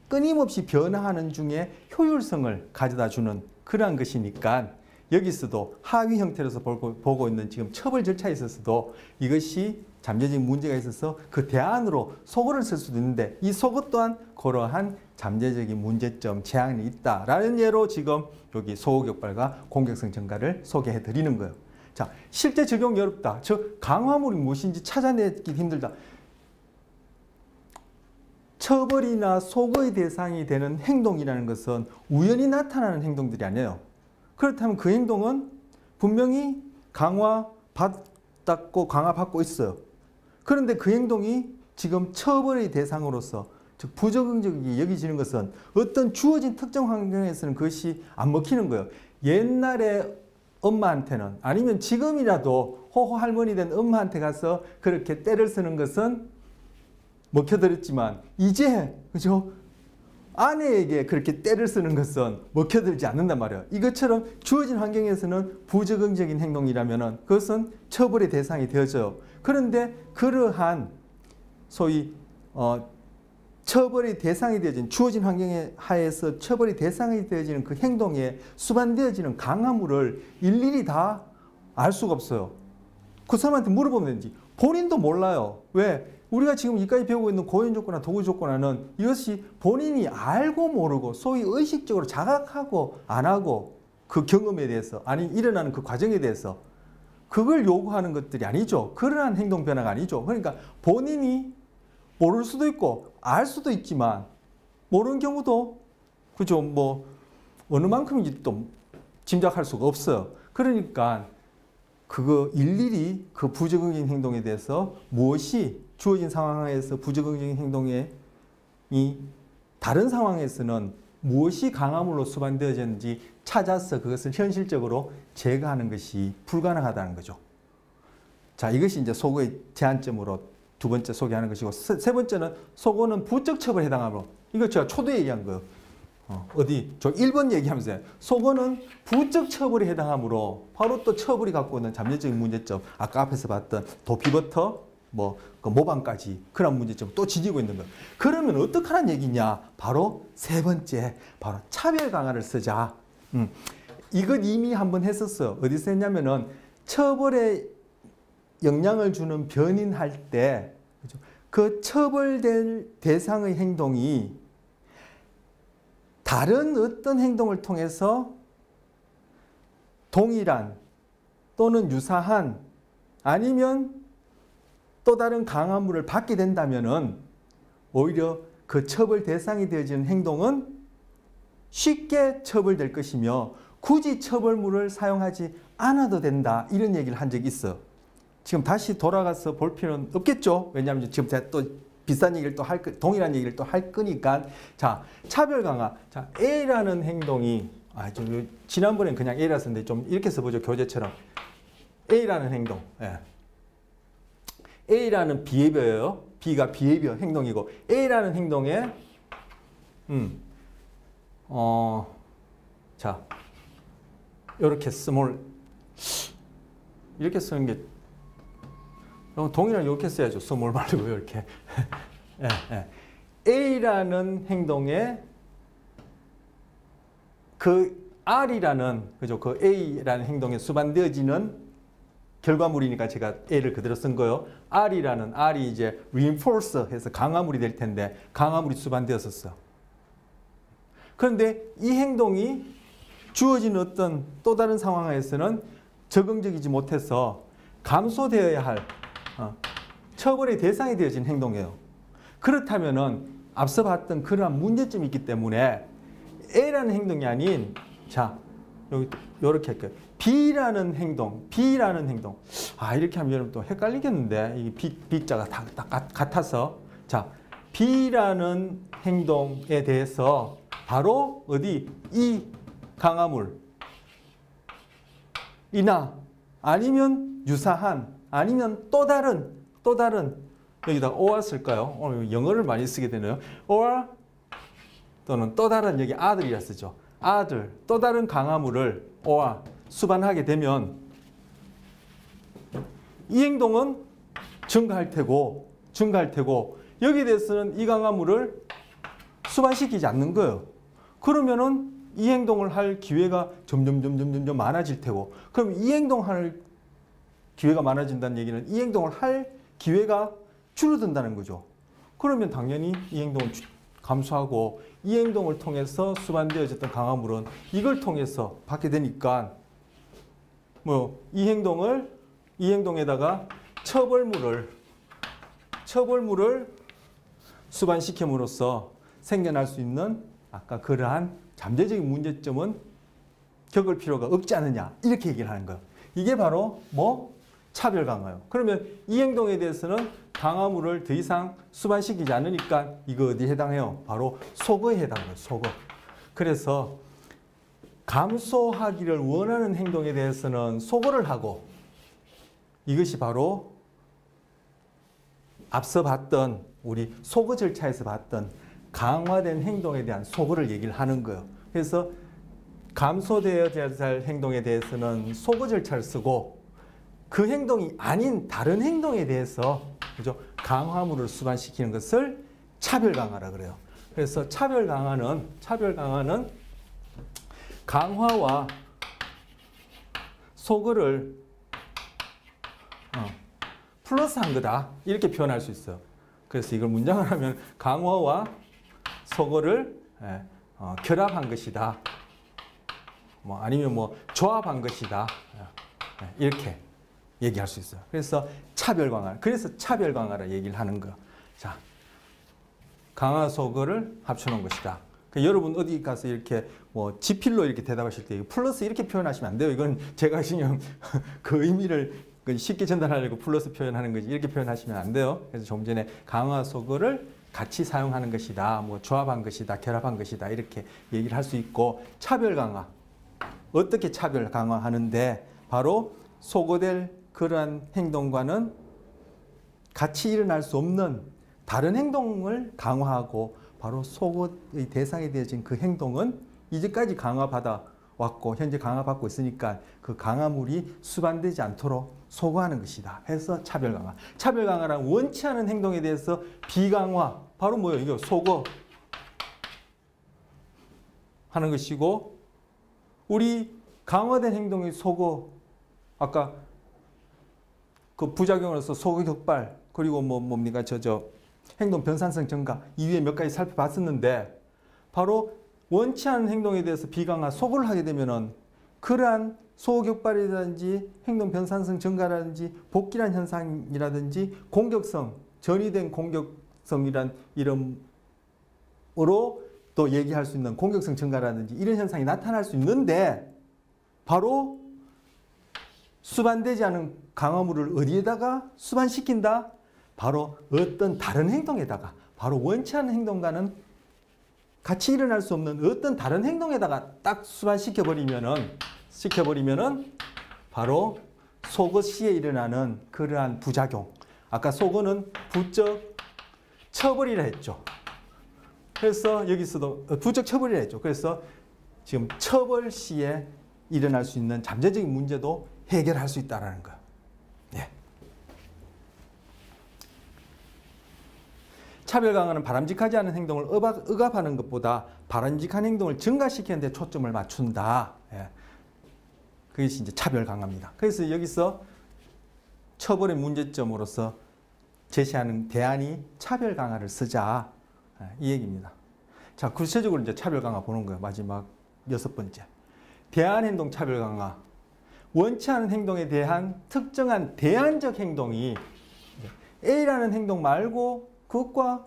끊임없이 변화하는 중에 효율성을 가져다 주는 그러한 것이니까 여기서도 하위 형태로서 보고 있는 지금 처벌 절차에 있어서도 이것이 잠재적인 문제가 있어서 그 대안으로 소거를 쓸 수도 있는데 이 소거 또한 그러한 잠재적인 문제점, 제한이 있다라는 예로 지금 여기 소거 격발과 공격성 증가를 소개해 드리는 거예요. 자, 실제 적용이 어렵다. 즉 강화물이 무엇인지 찾아내기 힘들다. 처벌이나 소거의 대상이 되는 행동이라는 것은 우연히 나타나는 행동들이 아니에요. 그렇다면 그 행동은 분명히 강화받고 강화받고 있어요. 그런데 그 행동이 지금 처벌의 대상으로서 즉 부적응적이 여겨지는 것은 어떤 주어진 특정 환경에서는 그것이 안 먹히는 거예요. 옛날에 엄마한테는 아니면 지금이라도 호호 할머니 된 엄마한테 가서 그렇게 때를 쓰는 것은 먹혀들었지만 이제 그죠? 아내에게 그렇게 때를 쓰는 것은 먹혀들지 않는단 말이에요. 이것처럼 주어진 환경에서는 부적응적인 행동이라면 그것은 처벌의 대상이 되어져요. 그런데 그러한 소위 처벌의 대상이 되어진 주어진 환경에 하에서 처벌의 대상이 되어지는 그 행동에 수반되어지는 강화물을 일일이 다 알 수가 없어요. 그 사람한테 물어보면 되는지 본인도 몰라요. 왜? 우리가 지금 이까지 배우고 있는 고연 조건이나 도구 조건화는 이것이 본인이 알고 모르고 소위 의식적으로 자각하고 안 하고 그 경험에 대해서 아니 일어나는 그 과정에 대해서 그걸 요구하는 것들이 아니죠. 그러한 행동 변화가 아니죠. 그러니까 본인이 모를 수도 있고 알 수도 있지만 모르는 경우도 그죠. 뭐 어느 만큼인지 또 짐작할 수가 없어요. 그러니까 그거 일일이 그 부적응적인 행동에 대해서 무엇이 주어진 상황에서 부적응적인 행동이 다른 상황에서는 무엇이 강화물로 수반되어졌는지 찾아서 그것을 현실적으로 제거하는 것이 불가능하다는 거죠. 자, 이것이 이제 소거의 제한점으로 두 번째 소개하는 것이고, 세 번째는 소거는 부적 처벌에 해당하므로, 이거 제가 초도에 얘기한 거예요. 저 1번 얘기하면서 소거는 부적 처벌에 해당하므로 바로 또 처벌이 갖고 있는 잠재적인 문제점, 아까 앞에서 봤던 도피부터 그 모방까지 그런 문제점 또 지니고 있는 거예요. 그러면 어떡하란 얘기냐? 바로 세 번째, 바로 차별 강화를 쓰자. 이것 이미 한번 했었어요. 어디서 했냐면은 처벌에 영향을 주는 변인할 때 그 처벌될 대상의 행동이 다른 어떤 행동을 통해서 동일한 또는 유사한 아니면 또 다른 강화물을 받게 된다면은 오히려 그 처벌 대상이 되어지는 행동은 쉽게 처벌될 것이며 굳이 처벌물을 사용하지 않아도 된다. 이런 얘기를 한 적이 있어요. 지금 다시 돌아가서 볼 필요는 없겠죠. 왜냐하면 지금 제가 또 비슷한 얘기를 또 동일한 얘기를 또 할 거니까. 자, 차별 강화. 자, A라는 행동이, 지난번엔 그냥 A라 썼는데 좀 이렇게 써보죠. 교재처럼. A라는 행동. 예. A라는 비헤비어예요. B가 비헤비어 행동이고, A라는 행동에, 자, 이렇게 이렇게 쓰는 게, 동일하게 이렇게 써야죠. 스몰 말고 이렇게. 예, 예. A라는 행동에 그 R이라는, 그죠? 그 A라는 행동에 수반되어지는 결과물이니까 제가 A를 그대로 쓴 거예요. R이 이제 reinforce 해서 강화물이 될 텐데, 강화물이 수반되었었어. 그런데 이 행동이 주어진 어떤 또 다른 상황에서는 적응적이지 못해서 감소되어야 할 처벌의 대상이 되어진 행동이에요. 그렇다면은 앞서 봤던 그러한 문제점이 있기 때문에 A라는 행동이 아닌, 자, 여기 이렇게 할게요. B라는 행동. 이렇게 하면 여러분 또 헷갈리겠는데, 이 B자가 다 같아서. 자, B라는 행동에 대해서 바로 이 강화물이나 아니면 유사한 아니면 또 다른 여기다 or 쓸까요? 영어를 많이 쓰게 되네요. or 또는 또 다른, 여기 other이라 쓰죠. other, 또 다른 강화물을 or 수반하게 되면 이 행동은 증가할 테고 여기에 대해서는 이 강화물을 수반시키지 않는 거예요. 그러면은 이 행동을 할 기회가 점점 많아질 테고, 그럼 이 행동할 기회가 많아진다는 얘기는 이 행동을 할 기회가 줄어든다는 거죠. 그러면 당연히 이 행동을 감소하고 이 행동을 통해서 수반되어졌던 강화물은 이걸 통해서 받게 되니까 이 행동에다가 처벌물을 수반시킴으로써 생겨날 수 있는 아까 그러한 잠재적인 문제점은 겪을 필요가 없지 않느냐, 이렇게 얘기를 하는 거예요. 이게 바로 차별 강화예요. 그러면 이 행동에 대해서는 강화물을 더 이상 수반시키지 않으니까 이거 어디에 해당해요? 바로 소거에 해당해요. 소거. 그래서 감소하기를 원하는 행동에 대해서는 소거를 하고, 이것이 바로 앞서 봤던 우리 소거 절차에서 봤던 강화된 행동에 대한 소거를 얘기를 하는 거예요. 그래서 감소되어야 할 행동에 대해서는 소거 절차를 쓰고, 그 행동이 아닌 다른 행동에 대해서, 그죠? 강화물을 수반시키는 것을 차별 강화라 그래요. 그래서 차별 강화는 강화와 소거를 플러스한 거다 이렇게 표현할 수 있어요. 그래서 이걸 문장을 하면 강화와 소거를 결합한 것이다. 뭐 아니면 뭐 조합한 것이다. 이렇게 얘기할 수 있어요. 그래서 차별 강화. 그래서 차별 강화라 얘기를 하는 거. 자, 강화 소거를 합쳐놓은 것이다. 그러니까 여러분 어디 가서 이렇게 뭐 지필로 이렇게 대답하실 때 플러스 이렇게 표현하시면 안 돼요. 이건 제가 그냥 그 의미를 쉽게 전달하려고 플러스 표현하는 거지 이렇게 표현하시면 안 돼요. 그래서 좀 전에 강화 소거를 같이 사용하는 것이다. 뭐 조합한 것이다. 결합한 것이다. 이렇게 얘기를 할 수 있고 차별 강화. 어떻게 차별 강화하는데 바로 소거될 그러한 행동과는 같이 일어날 수 없는 다른 행동을 강화하고 바로 소거의 대상이 되어진 그 행동은 이제까지 강화받아 왔고 현재 강화받고 있으니까 그 강화물이 수반되지 않도록 소거하는 것이다. 해서 차별 강화. 차별 강화란 원치 않은 행동에 대해서 비강화. 바로 뭐예요? 이거 소거 하는 것이고 우리 강화된 행동의 소거 아까 그 부작용으로서 소거 격발 그리고 뭡니까 행동 변산성 증가 이후에 몇 가지 살펴봤었는데 바로 원치 않은 행동에 대해서 비강화 소거를 하게 되면은 그러한 소거 격발이라든지 행동 변산성 증가라든지 복기란 현상이라든지 공격성 전이된 공격성이란 이름으로 또 얘기할 수 있는 공격성 증가라든지 이런 현상이 나타날 수 있는데 바로 수반되지 않은 강화물을 어디에다가 수반시킨다? 바로 어떤 다른 행동에다가 바로 원치 않은 행동과는 같이 일어날 수 없는 어떤 다른 행동에다가 딱 수반시켜버리면은 바로 소거 시에 일어나는 그러한 부작용. 아까 소거는 부적 처벌이라 했죠. 그래서 여기서도 부적 처벌이라 했죠. 그래서 지금 처벌 시에 일어날 수 있는 잠재적인 문제도 해결할 수 있다는 거예요. 네. 차별 강화는 바람직하지 않은 행동을 억압하는 것보다 바람직한 행동을 증가시키는 데 초점을 맞춘다. 예. 그것이 이제 차별 강화입니다. 그래서 여기서 처벌의 문제점으로서 제시하는 대안이 차별 강화를 쓰자. 예, 이 얘기입니다. 자, 구체적으로 이제 차별 강화 보는 거예요. 마지막 6번째. 대안 행동 차별 강화. 원치 않은 행동에 대한 특정한 대안적 행동이 A라는 행동 말고 그것과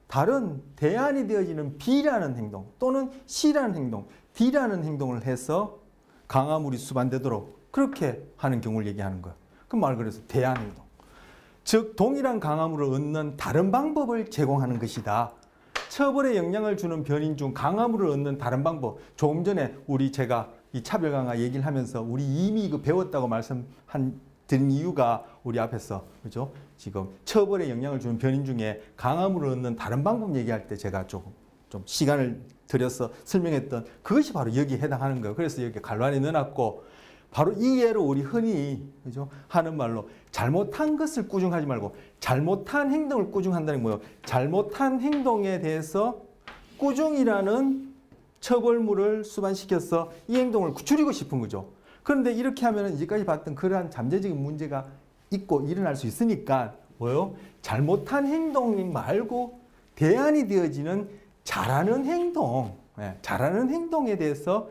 다른 대안이 되어지는 B라는 행동 또는 C라는 행동, D라는 행동을 해서 강화물이 수반되도록 그렇게 하는 경우를 얘기하는 거예요. 그 말 그래서 대안 행동. 즉 동일한 강화물을 얻는 다른 방법을 제공하는 것이다. 처벌에 영향을 주는 변인 중 강화물을 얻는 다른 방법. 조금 전에 제가 이 차별 강화 얘기를 하면서 우리 이미 이거 배웠다고 드린 이유가 우리 앞에서 그죠? 지금 처벌에 영향을 주는 변인 중에 강화물을 얻는 다른 방법 얘기할 때 제가 좀 시간을 들여서 설명했던 그것이 바로 여기에 해당하는 거예요. 그래서 여기 갈란에 넣어놨고 바로 이 예로 우리 흔히 그죠? 하는 말로 잘못한 것을 꾸중하지 말고 잘못한 행동을 꾸중한다는 게 뭐예요? 잘못한 행동에 대해서 꾸중이라는 처벌물을 수반시켜서 이 행동을 줄이고 싶은 거죠. 그런데 이렇게 하면 이제까지 봤던 그러한 잠재적인 문제가 있고 일어날 수 있으니까 뭐요? 잘못한 행동 말고 대안이 되어지는 잘하는 행동, 잘하는 행동에 대해서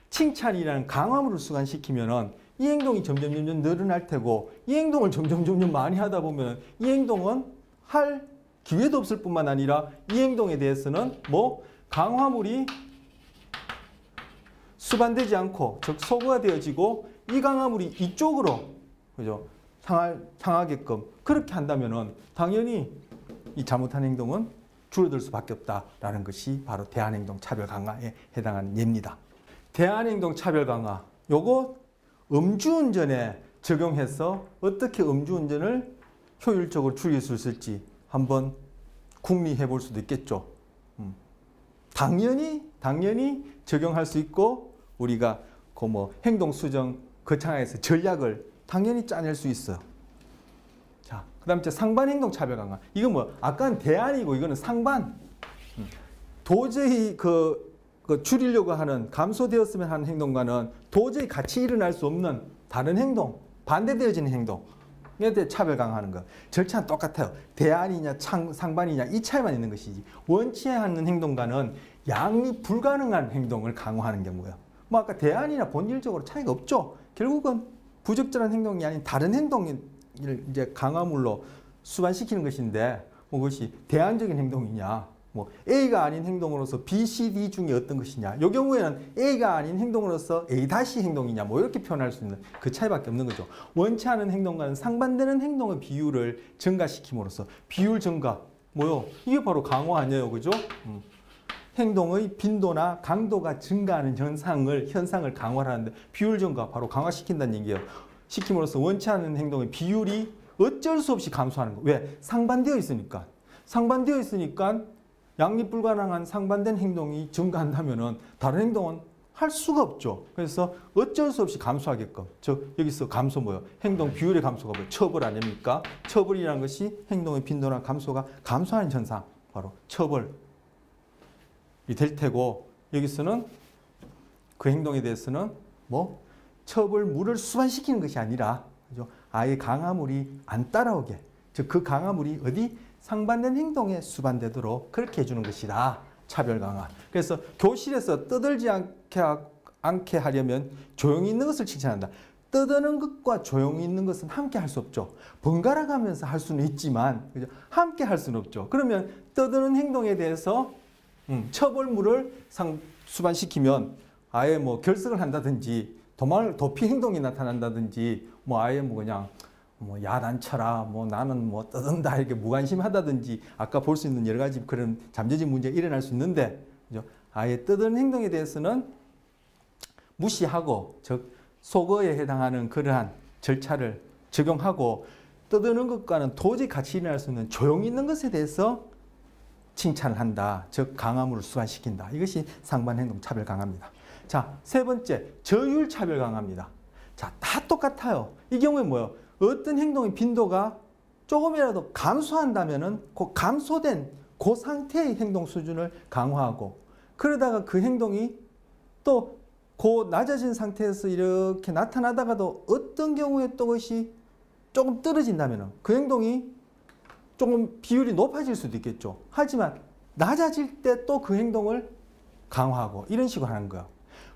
칭찬이라는 강화물을 수반시키면은 이 행동이 점점 늘어날 테고 이 행동을 점점 많이 하다 보면 이 행동은 할 기회도 없을 뿐만 아니라 이 행동에 대해서는 강화물이 수반되지 않고 즉 소거가 되어지고 이 강화물이 이쪽으로 그죠? 상하게끔 그렇게 한다면은 당연히 이 잘못한 행동은 줄어들 수밖에 없다라는 것이 바로 대안행동 차별 강화에 해당하는 예입니다. 대안행동 차별 강화 요거 음주운전에 적용해서 어떻게 음주운전을 효율적으로 줄일 수 있을지 한번 궁리해 볼 수도 있겠죠. 당연히 적용할 수 있고 우리가 행동 수정 거창화해서 전략을 당연히 짜낼 수 있어요. 자, 그 다음 이제 상반 행동 차별 강화. 이건 뭐, 아까는 대안이고 이거는 상반. 도저히 그 줄이려고 하는 감소되었으면 하는 행동과는 도저히 같이 일어날 수 없는 다른 행동, 반대되어지는 행동. 이에 대해 차별 강화하는 거. 절차는 똑같아요. 대안이냐 상반이냐 이 차이만 있는 것이지. 원치 않는 행동과는 양립 불가능한 행동을 강화하는 경우예요. 뭐 아까 대안이나 본질적으로 차이가 없죠. 결국은 부적절한 행동이 아닌 다른 행동을 이제 강화물로 수반시키는 것인데 뭐 그것이 대안적인 행동이냐 뭐 A가 아닌 행동으로서 B, C, D 중에 어떤 것이냐 이 경우에는 A가 아닌 행동으로서 A 다시 행동이냐 뭐 이렇게 표현할 수 있는 그 차이밖에 없는 거죠. 원치 않은 행동과는 상반되는 행동의 비율을 증가시킴으로써 비율 증가 뭐요? 이게 바로 강화 아니에요, 그죠? 행동의 빈도나 강도가 증가하는 현상을 강화하는데 비율 증가 바로 강화시킨다는 얘기예요. 시킴으로써 원치 않는 행동의 비율이 어쩔 수 없이 감소하는 거. 왜? 상반되어 있으니까. 상반되어 있으니까 양립 불가능한 상반된 행동이 증가한다면은 다른 행동은 할 수가 없죠. 그래서 어쩔 수 없이 감소하게끔. 즉 여기서 감소 뭐예요? 행동 비율의 감소가 뭐예요? 처벌 아닙니까? 처벌이라는 것이 행동의 빈도나 감소가 감소하는 현상. 바로 처벌이 될 테고 여기서는 그 행동에 대해서는 뭐 처벌물을 수반시키는 것이 아니라 그죠? 아예 강화물이 안 따라오게. 즉 그 강화물이 어디? 상반된 행동에 수반되도록 그렇게 해주는 것이다. 차별 강화. 그래서 교실에서 떠들지 않게 하려면 조용히 있는 것을 칭찬한다. 떠드는 것과 조용히 있는 것은 함께 할 수 없죠. 번갈아 가면서 할 수는 있지만 그죠? 함께 할 수는 없죠. 그러면 떠드는 행동에 대해서 처벌물을 수반시키면 아예 뭐 결석을 한다든지 도피 행동이 나타난다든지 뭐 아예 뭐 그냥 뭐 야단쳐라 뭐 나는 뭐 떠든다 이렇게 무관심하다든지 아까 볼 수 있는 여러 가지 그런 잠재적 문제가 일어날 수 있는데 그죠? 아예 떠드는 행동에 대해서는 무시하고 즉 속어에 해당하는 그러한 절차를 적용하고 떠드는 것과는 도저히 같이 일어날 수 있는 조용히 있는 것에 대해서 칭찬을 한다. 즉 강화물을 수반시킨다. 이것이 상반 행동 차별 강화입니다. 자, 세 번째 저율 차별 강화입니다. 자, 다 똑같아요. 이 경우에 뭐예요? 어떤 행동의 빈도가 조금이라도 감소한다면은 그 감소된 그 상태의 행동 수준을 강화하고 그러다가 그 행동이 또 그 낮아진 상태에서 이렇게 나타나다가도 어떤 경우에 또 그것이 조금 떨어진다면은 그 행동이 조금 비율이 높아질 수도 있겠죠. 하지만 낮아질 때 또 그 행동을 강화하고 이런 식으로 하는 거예요.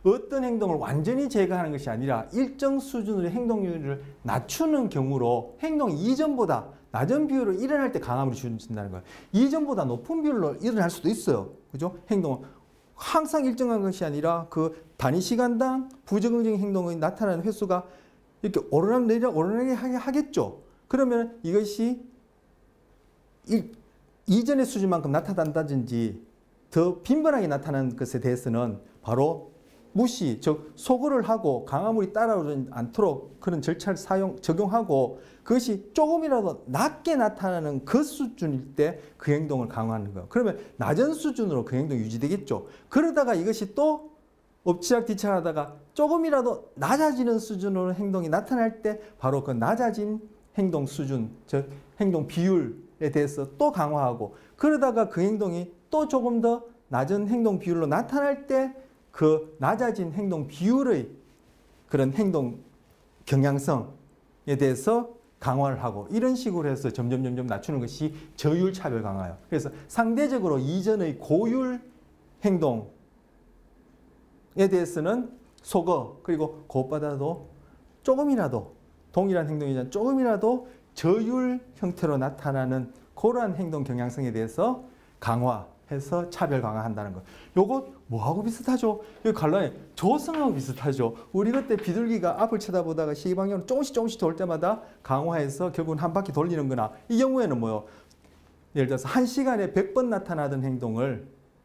어떤 행동을 완전히 제거하는 것이 아니라 일정 수준의 행동률을 낮추는 경우로 행동 이전보다 낮은 비율로 일어날 때 강화물이 준다는 거예요. 이전보다 높은 비율로 일어날 수도 있어요. 그죠? 행동은 항상 일정한 것이 아니라 그 단위 시간당 부정적인 행동이 나타나는 횟수가 이렇게 오르락내리락 하겠죠. 그러면 이것이 이전의 수준만큼 나타난다든지 더 빈번하게 나타나는 것에 대해서는 바로 무시, 즉 소거를 하고 강화물이 따라오지 않도록 그런 절차를 적용하고 그것이 조금이라도 낮게 나타나는 그 수준일 때 그 행동을 강화하는 거예요. 그러면 낮은 수준으로 그 행동이 유지되겠죠. 그러다가 이것이 또 엎치락뒤치락 하다가 조금이라도 낮아지는 수준으로 행동이 나타날 때 바로 그 낮아진 행동 수준, 즉 행동 비율에 대해서 또 강화하고 그러다가 그 행동이 또 조금 더 낮은 행동 비율로 나타날 때 그 낮아진 행동 비율의 그런 행동 경향성에 대해서 강화를 하고 이런 식으로 해서 점점 낮추는 것이 저율 차별 강화예요. 그래서 상대적으로 이전의 고율 행동에 대해서는 소거 그리고 그것보다도 조금이라도 동일한 행동이지만 조금이라도 저율 형태로 나타나는 그러한 행동 경향성에 대해서 강화해서 차별 강화한다는 것. 요거 뭐하고 비슷하죠? 여기 갈라에 조성하고 비슷하죠. 우리 그때 비둘기가 앞을 쳐다보다가 시방향으로 조금씩 돌 때마다 강화해서 결국은 한 바퀴 돌리는 거나 이 경우에는 뭐요? 예를 들어서 1시간에 100번 나타나던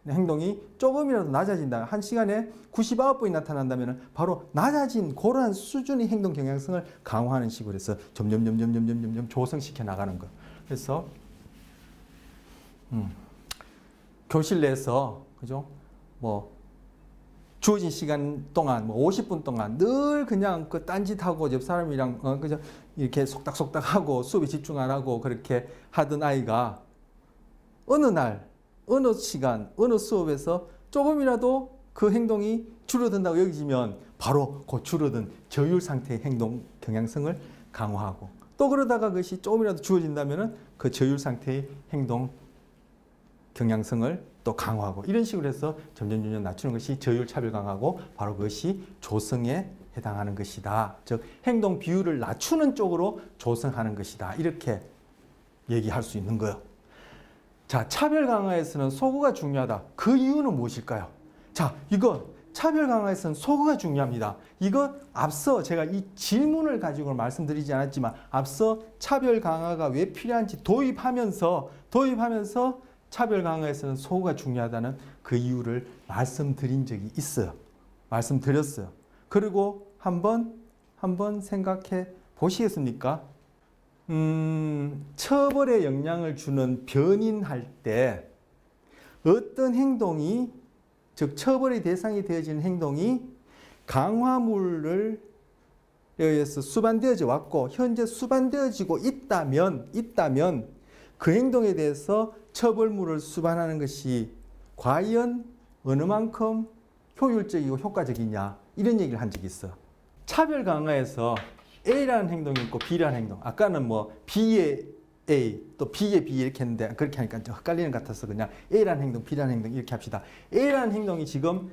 행동이 조금이라도 낮아진다. 1시간에 99번이 나타난다면 바로 낮아진 그러한 수준의 행동 경향성을 강화하는 식으로 해서 점점 조성시켜 나가는 거. 그래서 교실 내에서 그죠? 뭐 주어진 시간 동안 뭐 50분 동안 늘 그냥 그 딴짓하고 옆 사람이랑 그죠? 이렇게 속닥속닥하고 수업에 집중 안 하고 그렇게 하던 아이가 어느 날, 어느 시간, 어느 수업에서 조금이라도 그 행동이 줄어든다고 여기지면 바로 그 줄어든 저율 상태의 행동 경향성을 강화하고, 또 그러다가 그것이 조금이라도 줄어진다면 그 저율 상태의 행동 경향성을 또 강화하고, 이런 식으로 해서 점점 낮추는 것이 저율 차별 강화고, 바로 그것이 조성에 해당하는 것이다. 즉 행동 비율을 낮추는 쪽으로 조성하는 것이다. 이렇게 얘기할 수 있는 거예요. 자, 차별 강화에서는 소거가 중요하다. 그 이유는 무엇일까요? 자, 이건 차별 강화에서는 소거가 중요합니다. 이거 앞서 제가 이 질문을 가지고 말씀드리지 않았지만, 앞서 차별 강화가 왜 필요한지 도입하면서 차별 강화에서는 소거가 중요하다는 그 이유를 말씀드린 적이 있어요. 말씀드렸어요. 그리고 한번 생각해 보시겠습니까? 처벌에 영향을 주는 변인할 때 어떤 행동이, 즉 처벌의 대상이 되어지는 행동이 강화물을 의해서 수반되어져 왔고 현재 수반되어지고 있다면 그 행동에 대해서 처벌물을 수반하는 것이 과연 어느 만큼 효율적이고 효과적이냐, 이런 얘기를 한 적이 있어요. 차별 강화에서 A라는 행동이 있고 B라는 행동, 아까는 뭐 B의 A 또 B의 B 이렇게 했는데 그렇게 하니까 좀 헷갈리는 것 같아서 그냥 A라는 행동, B라는 행동 이렇게 합시다. A라는 행동이 지금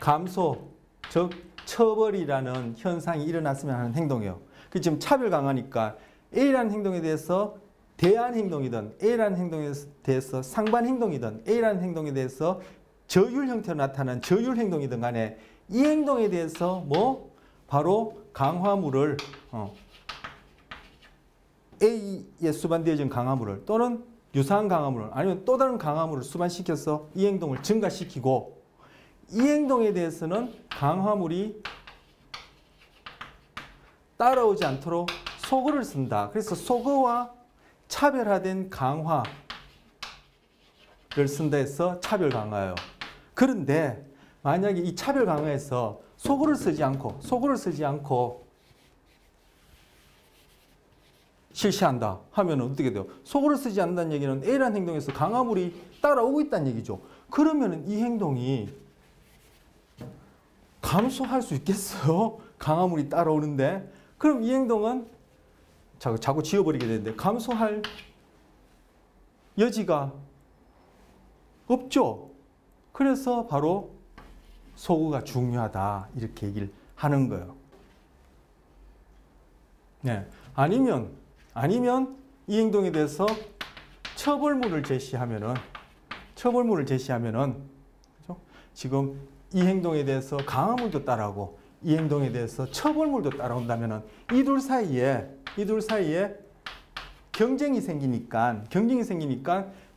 감소, 즉 처벌이라는 현상이 일어났으면 하는 행동이에요. 그 지금 차별 강화니까 A라는 행동에 대해서 대안 행동이든 A라는 행동에 대해서 상반 행동이든 A라는 행동에 대해서 저율 형태로 나타난 저율 행동이든 간에 이 행동에 대해서 뭐 바로 강화물을 A에 수반되어진 강화물을 또는 유사한 강화물을 아니면 또 다른 강화물을 수반시켜서 이 행동을 증가시키고, 이 행동에 대해서는 강화물이 따라오지 않도록 소거를 쓴다. 그래서 소거와 차별화된 강화를 쓴다 해서 차별 강화예요. 그런데 만약에 이 차별 강화에서 소거를 쓰지 않고 실시한다 하면 어떻게 돼요? 소거를 쓰지 않는다는 얘기는 A라는 행동에서 강화물이 따라오고 있다는 얘기죠. 그러면 이 행동이 감소할 수 있겠어요? 강화물이 따라오는데. 그럼 이 행동은 자꾸 지워버리게 되는데 감소할 여지가 없죠. 그래서 바로 소거가 중요하다, 이렇게 얘기를 하는 거예요. 네. 아니면 이 행동에 대해서 처벌물을 제시하면은 그죠? 지금 이 행동에 대해서 강화물도 따라오고 이 행동에 대해서 처벌물도 따라온다면은 이 둘 사이에 경쟁이 생기니까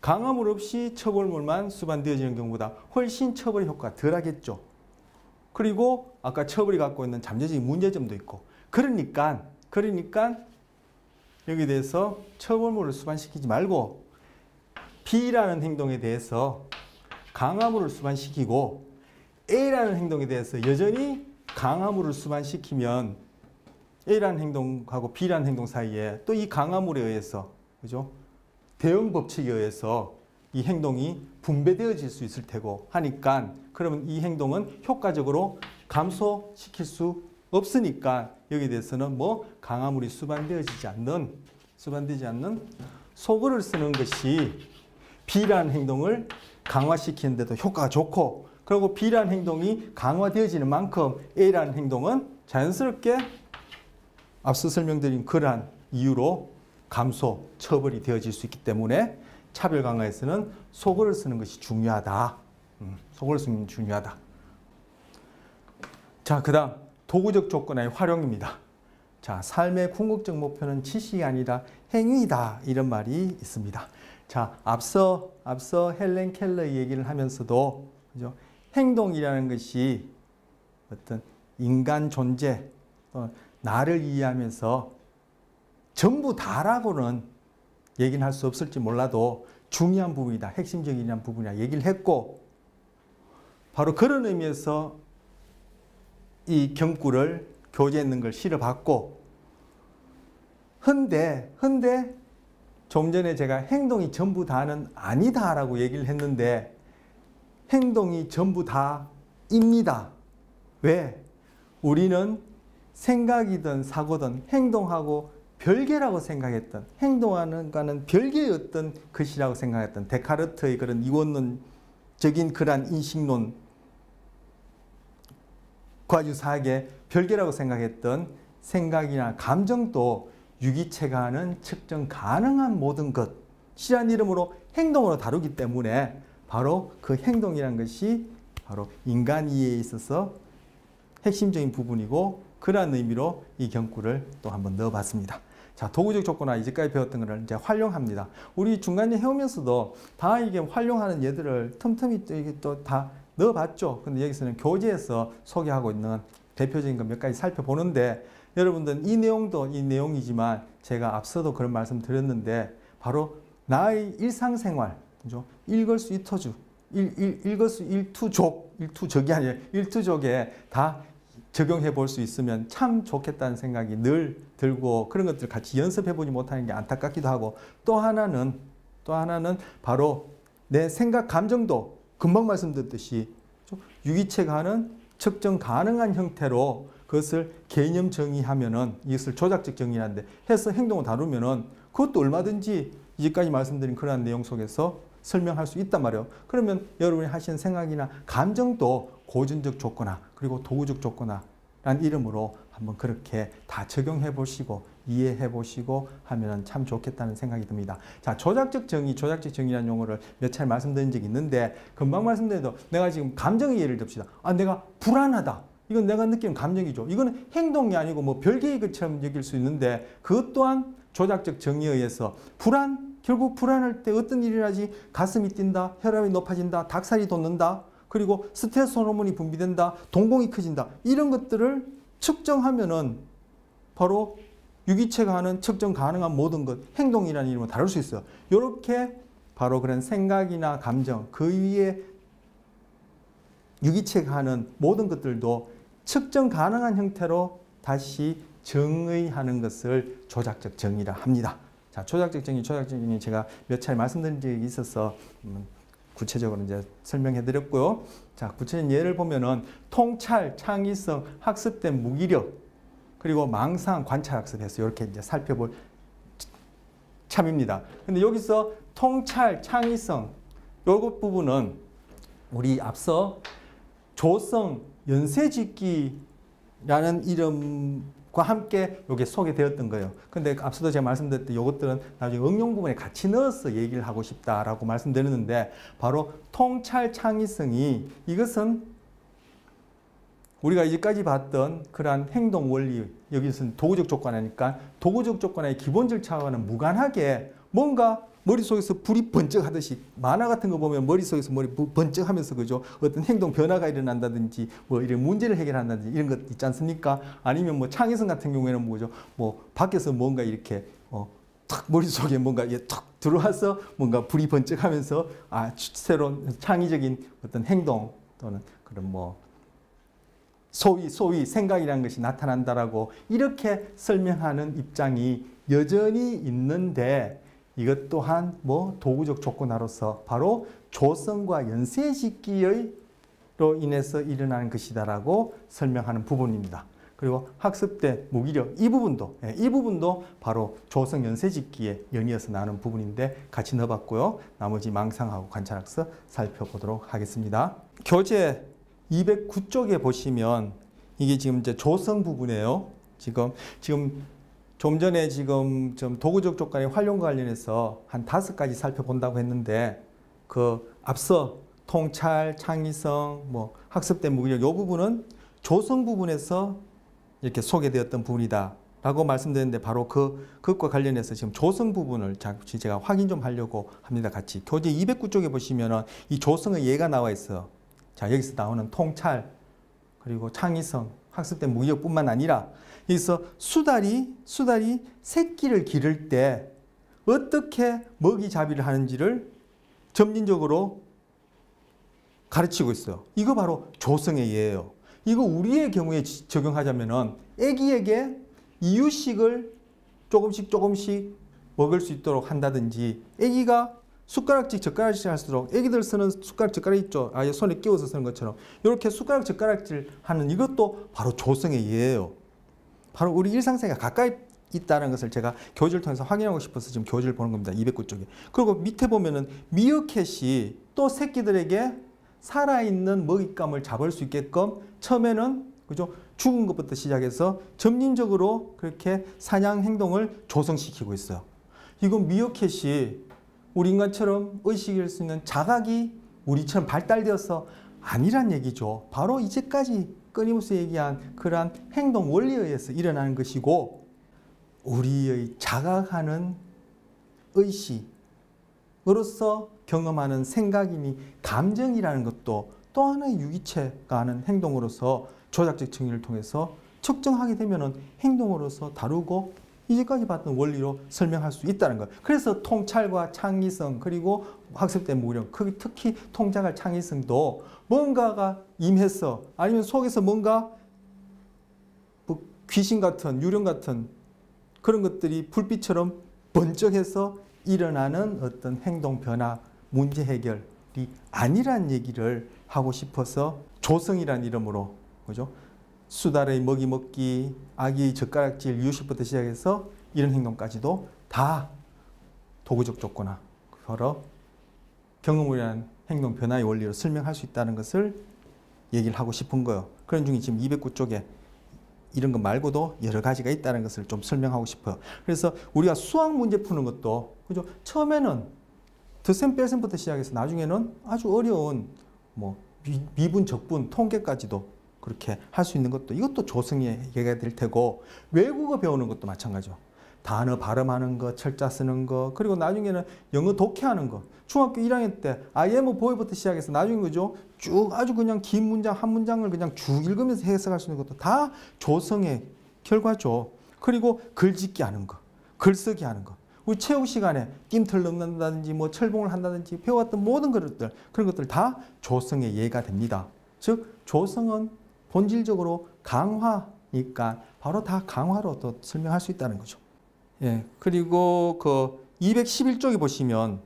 강화물 없이 처벌물만 수반되어지는 경우보다 훨씬 처벌 효과가 덜하겠죠. 그리고 아까 처벌이 갖고 있는 잠재적인 문제점도 있고, 그러니까 여기에 대해서 처벌물을 수반시키지 말고 B라는 행동에 대해서 강화물을 수반시키고, A라는 행동에 대해서 여전히 강화물을 수반시키면 A라는 행동하고 B라는 행동 사이에 또 이 강화물에 의해서, 그죠? 대응 법칙에 의해서 이 행동이 분배되어질 수 있을 테고 하니까, 그러면 이 행동은 효과적으로 감소시킬 수 없으니까 여기에 대해서는 뭐 강화물이 수반되지 않는 소거를 쓰는 것이 B라는 행동을 강화시키는 데도 효과가 좋고, 그리고 B라는 행동이 강화되어지는 만큼 A라는 행동은 자연스럽게 앞서 설명드린 그러한 이유로 감소, 처벌이 되어질 수 있기 때문에 차별 강화에서는 소거를 쓰는 것이 중요하다. 소거를 쓰는 것이 중요하다. 자, 그 다음 도구적 조건의 활용입니다. 자, 삶의 궁극적 목표는 지식이 아니라 행위이다, 이런 말이 있습니다. 자, 앞서 헬렌 켈러의 얘기를 하면서도, 그죠? 행동이라는 것이 어떤 인간 존재, 나를 이해하면서 전부 다라고는 얘기는 할 수 없을지 몰라도 중요한 부분이다, 핵심적인 부분이다 얘기를 했고, 바로 그런 의미에서 이 경구를 교재에 있는 걸 실어봤고, 헌데 좀 전에 제가 행동이 전부 다는 아니다라고 얘기를 했는데 행동이 전부 다입니다. 왜? 우리는 생각이든 사고든 행동하고 별개라고 생각했던, 행동하는 거는 별개의 어떤 것이라고 생각했던 데카르트의 그런 이원론적인 그러한 인식론과 유사하게 별개라고 생각했던 생각이나 감정도 유기체가 하는 측정 가능한 모든 것이라는 이름으로 행동으로 다루기 때문에 바로 그 행동이라는 것이 바로 인간 이해에 있어서 핵심적인 부분이고 그러한 의미로 이 경구를 또 한번 넣어봤습니다. 자, 도구적 조건화 이제까지 배웠던 것을 이제 활용합니다. 우리 중간에 해오면서도 다 이게 활용하는 예들을 틈틈이 또 이게 또 다 넣어봤죠. 근데 여기서는 교재에서 소개하고 있는 대표적인 것 몇 가지 살펴보는데 여러분들은 이 내용도 이 내용이지만 제가 앞서도 그런 말씀 드렸는데 바로 나의 일상생활, 그죠? 일거수일투족, 일투족이 아니라 일투족에 다 적용해 볼 수 있으면 참 좋겠다는 생각이 늘 들고 그런 것들 같이 연습해 보지 못하는 게 안타깝기도 하고 또 하나는 바로 내 생각 감정도 금방 말씀드렸듯이 유기체가 하는 측정 가능한 형태로 그것을 개념 정의하면은 이것을 조작적 정의하는데 해서 행동을 다루면은 그것도 얼마든지 이제까지 말씀드린 그러한 내용 속에서 설명할 수 있단 말이에요. 그러면 여러분이 하시는 생각이나 감정도 고전적 조건화 그리고 도구적 조건화라는 이름으로 한번 그렇게 다 적용해 보시고 이해해 보시고 하면 참 좋겠다는 생각이 듭니다. 자, 조작적 정의라는 용어를 몇 차례 말씀드린 적이 있는데 금방 말씀드려도 내가 지금 감정의 예를 듭시다. 아, 내가 불안하다. 이건 내가 느끼는 감정이죠. 이거는 행동이 아니고 뭐 별개의 것처럼 여길 수 있는데 그것 또한 조작적 정의에 의해서 결국 불안할 때 어떤 일이 나지? 가슴이 뛴다, 혈압이 높아진다, 닭살이 돋는다, 그리고 스트레스 호르몬이 분비된다, 동공이 커진다. 이런 것들을 측정하면은 바로 유기체가 하는 측정 가능한 모든 것, 행동이라는 이름으로 다룰 수 있어요. 이렇게 바로 그런 생각이나 감정, 그 위에 유기체가 하는 모든 것들도 측정 가능한 형태로 다시 정의하는 것을 조작적 정의라 합니다. 자, 조작적 정의 제가 몇 차례 말씀드린 적이 있어서 구체적으로 이제 설명해 드렸고요. 자, 구체적인 예를 보면은 통찰, 창의성, 학습된 무기력, 그리고 망상, 관찰 학습해서 이렇게 이제 살펴볼 참입니다. 근데 여기서 통찰, 창의성, 요것 부분은 우리 앞서 조성, 연쇄짓기라는 이름과 함께 이게 소개되었던 거예요. 근데 앞서도 제가 말씀드렸던 이것들은 나중에 응용 부분에 같이 넣어서 얘기를 하고 싶다라고 말씀드렸는데 바로 통찰 창의성이 이것은 우리가 이제까지 봤던 그러한 행동 원리, 여기서는 도구적 조건이니까 도구적 조건의 기본 절차와는 무관하게 뭔가 머릿속에서 불이 번쩍하듯이 만화 같은 거 보면 머릿속에서 머리 번쩍하면서 그죠? 어떤 행동 변화가 일어난다든지 뭐 이런 문제를 해결한다든지 이런 것 있지 않습니까? 아니면 뭐 창의성 같은 경우에는 뭐죠? 뭐 밖에서 뭔가 이렇게 탁 머릿속에 뭔가 탁 들어와서 뭔가 불이 번쩍하면서 새로운 창의적인 어떤 행동 또는 그런 뭐 소위 생각이라는 것이 나타난다라고 이렇게 설명하는 입장이 여전히 있는데 이것 또한 뭐 도구적 조건화로서 바로 조성과 연쇄짓기로 인해서 일어나는 것이다라고 설명하는 부분입니다. 그리고 학습대 무기력 이 부분도 바로 조성 연쇄짓기에 연이어서 나오는 부분인데 같이 넣어봤고요. 나머지 망상하고 관찰학습 살펴보도록 하겠습니다. 교재 209쪽에 보시면 이게 지금 이제 조성 부분이에요. 지금 좀 전에 지금 좀 도구적 조건의 활용과 관련해서 한 5가지 살펴본다고 했는데 그 앞서 통찰, 창의성, 뭐 학습된 무기력 이 부분은 조성 부분에서 이렇게 소개되었던 부분이다 라고 말씀드렸는데 바로 그것과 관련해서 지금 조성 부분을 잠시 제가 확인 좀 하려고 합니다. 같이 교재 209쪽에 보시면은 이 조성의 예가 나와 있어요. 자, 여기서 나오는 통찰 그리고 창의성, 학습된 무기력뿐만 아니라 여기서 수달이 새끼를 기를 때 어떻게 먹이잡이를 하는지를 점진적으로 가르치고 있어요. 이거 바로 조성의 예예요. 이거 우리의 경우에 적용하자면은 아기에게 이유식을 조금씩 먹을 수 있도록 한다든지, 아기가 숟가락질, 젓가락질 할수록 아기들 쓰는 숟가락, 젓가락 있죠. 아예 손에 끼워서 쓰는 것처럼 이렇게 숟가락, 젓가락질 하는 이것도 바로 조성의 예예요. 바로 우리 일상생활 가까이 있다는 것을 제가 교재를 통해서 확인하고 싶어서 지금 교재를 보는 겁니다. 209쪽에. 그리고 밑에 보면은 미어캣이 또 새끼들에게 살아있는 먹잇감을 잡을 수 있게끔 처음에는 그죠? 죽은 것부터 시작해서 점진적으로 그렇게 사냥 행동을 조성시키고 있어요. 이건 미어캣이 우리 인간처럼 의식할 수 있는 자각이 우리처럼 발달되어서 아니란 얘기죠. 바로 이제까지 끊임없이 얘기한 그러한 행동 원리에 의해서 일어나는 것이고, 우리의 자각하는 의식으로서 경험하는 생각이니 감정이라는 것도 또 하나의 유기체가 하는 행동으로서 조작적 정의를 통해서 측정하게 되면 행동으로서 다루고 이제까지 봤던 원리로 설명할 수 있다는 거예요. 그래서 통찰과 창의성, 그리고 학습된 무력, 특히 통찰과 창의성도 뭔가가 임해서 아니면 속에서 뭔가 뭐 귀신 같은, 유령 같은 그런 것들이 불빛처럼 번쩍해서 일어나는 어떤 행동 변화, 문제 해결이 아니란 얘기를 하고 싶어서 조성이라는 이름으로, 그죠? 수달의 먹이 먹기, 아기의 젓가락질, 이유식부터 시작해서 이런 행동까지도 다 도구적 조건화, 서로 경험이라는 행동 변화의 원리로 설명할 수 있다는 것을 얘기를 하고 싶은 거예요. 그런 중에 지금 209쪽에 이런 것 말고도 여러 가지가 있다는 것을 좀 설명하고 싶어요. 그래서 우리가 수학 문제 푸는 것도, 그죠? 처음에는 덧셈 뺄셈부터 시작해서 나중에는 아주 어려운 뭐 미분, 적분, 통계까지도 그렇게 할 수 있는 것도, 이것도 조성의 얘기가 될 테고, 외국어 배우는 것도 마찬가지죠. 단어 발음하는 거, 철자 쓰는 거, 그리고 나중에는 영어 독해하는 거. 중학교 1학년 때 I am a boy부터 시작해서 나중에 그죠? 쭉 아주 그냥 긴 문장, 한 문장을 그냥 쭉 읽으면서 해석할 수 있는 것도 다 조성의 결과죠. 그리고 글짓기 하는 거, 글쓰기 하는 거. 우리 체육 시간에 뜀틀 넣는다든지 뭐 철봉을 한다든지 배워왔던 모든 것들, 그런 것들 다 조성의 예가 됩니다. 즉 조성은 본질적으로 강화니까 바로 다 강화로 또 설명할 수 있다는 거죠. 예, 그리고 그 211쪽에 보시면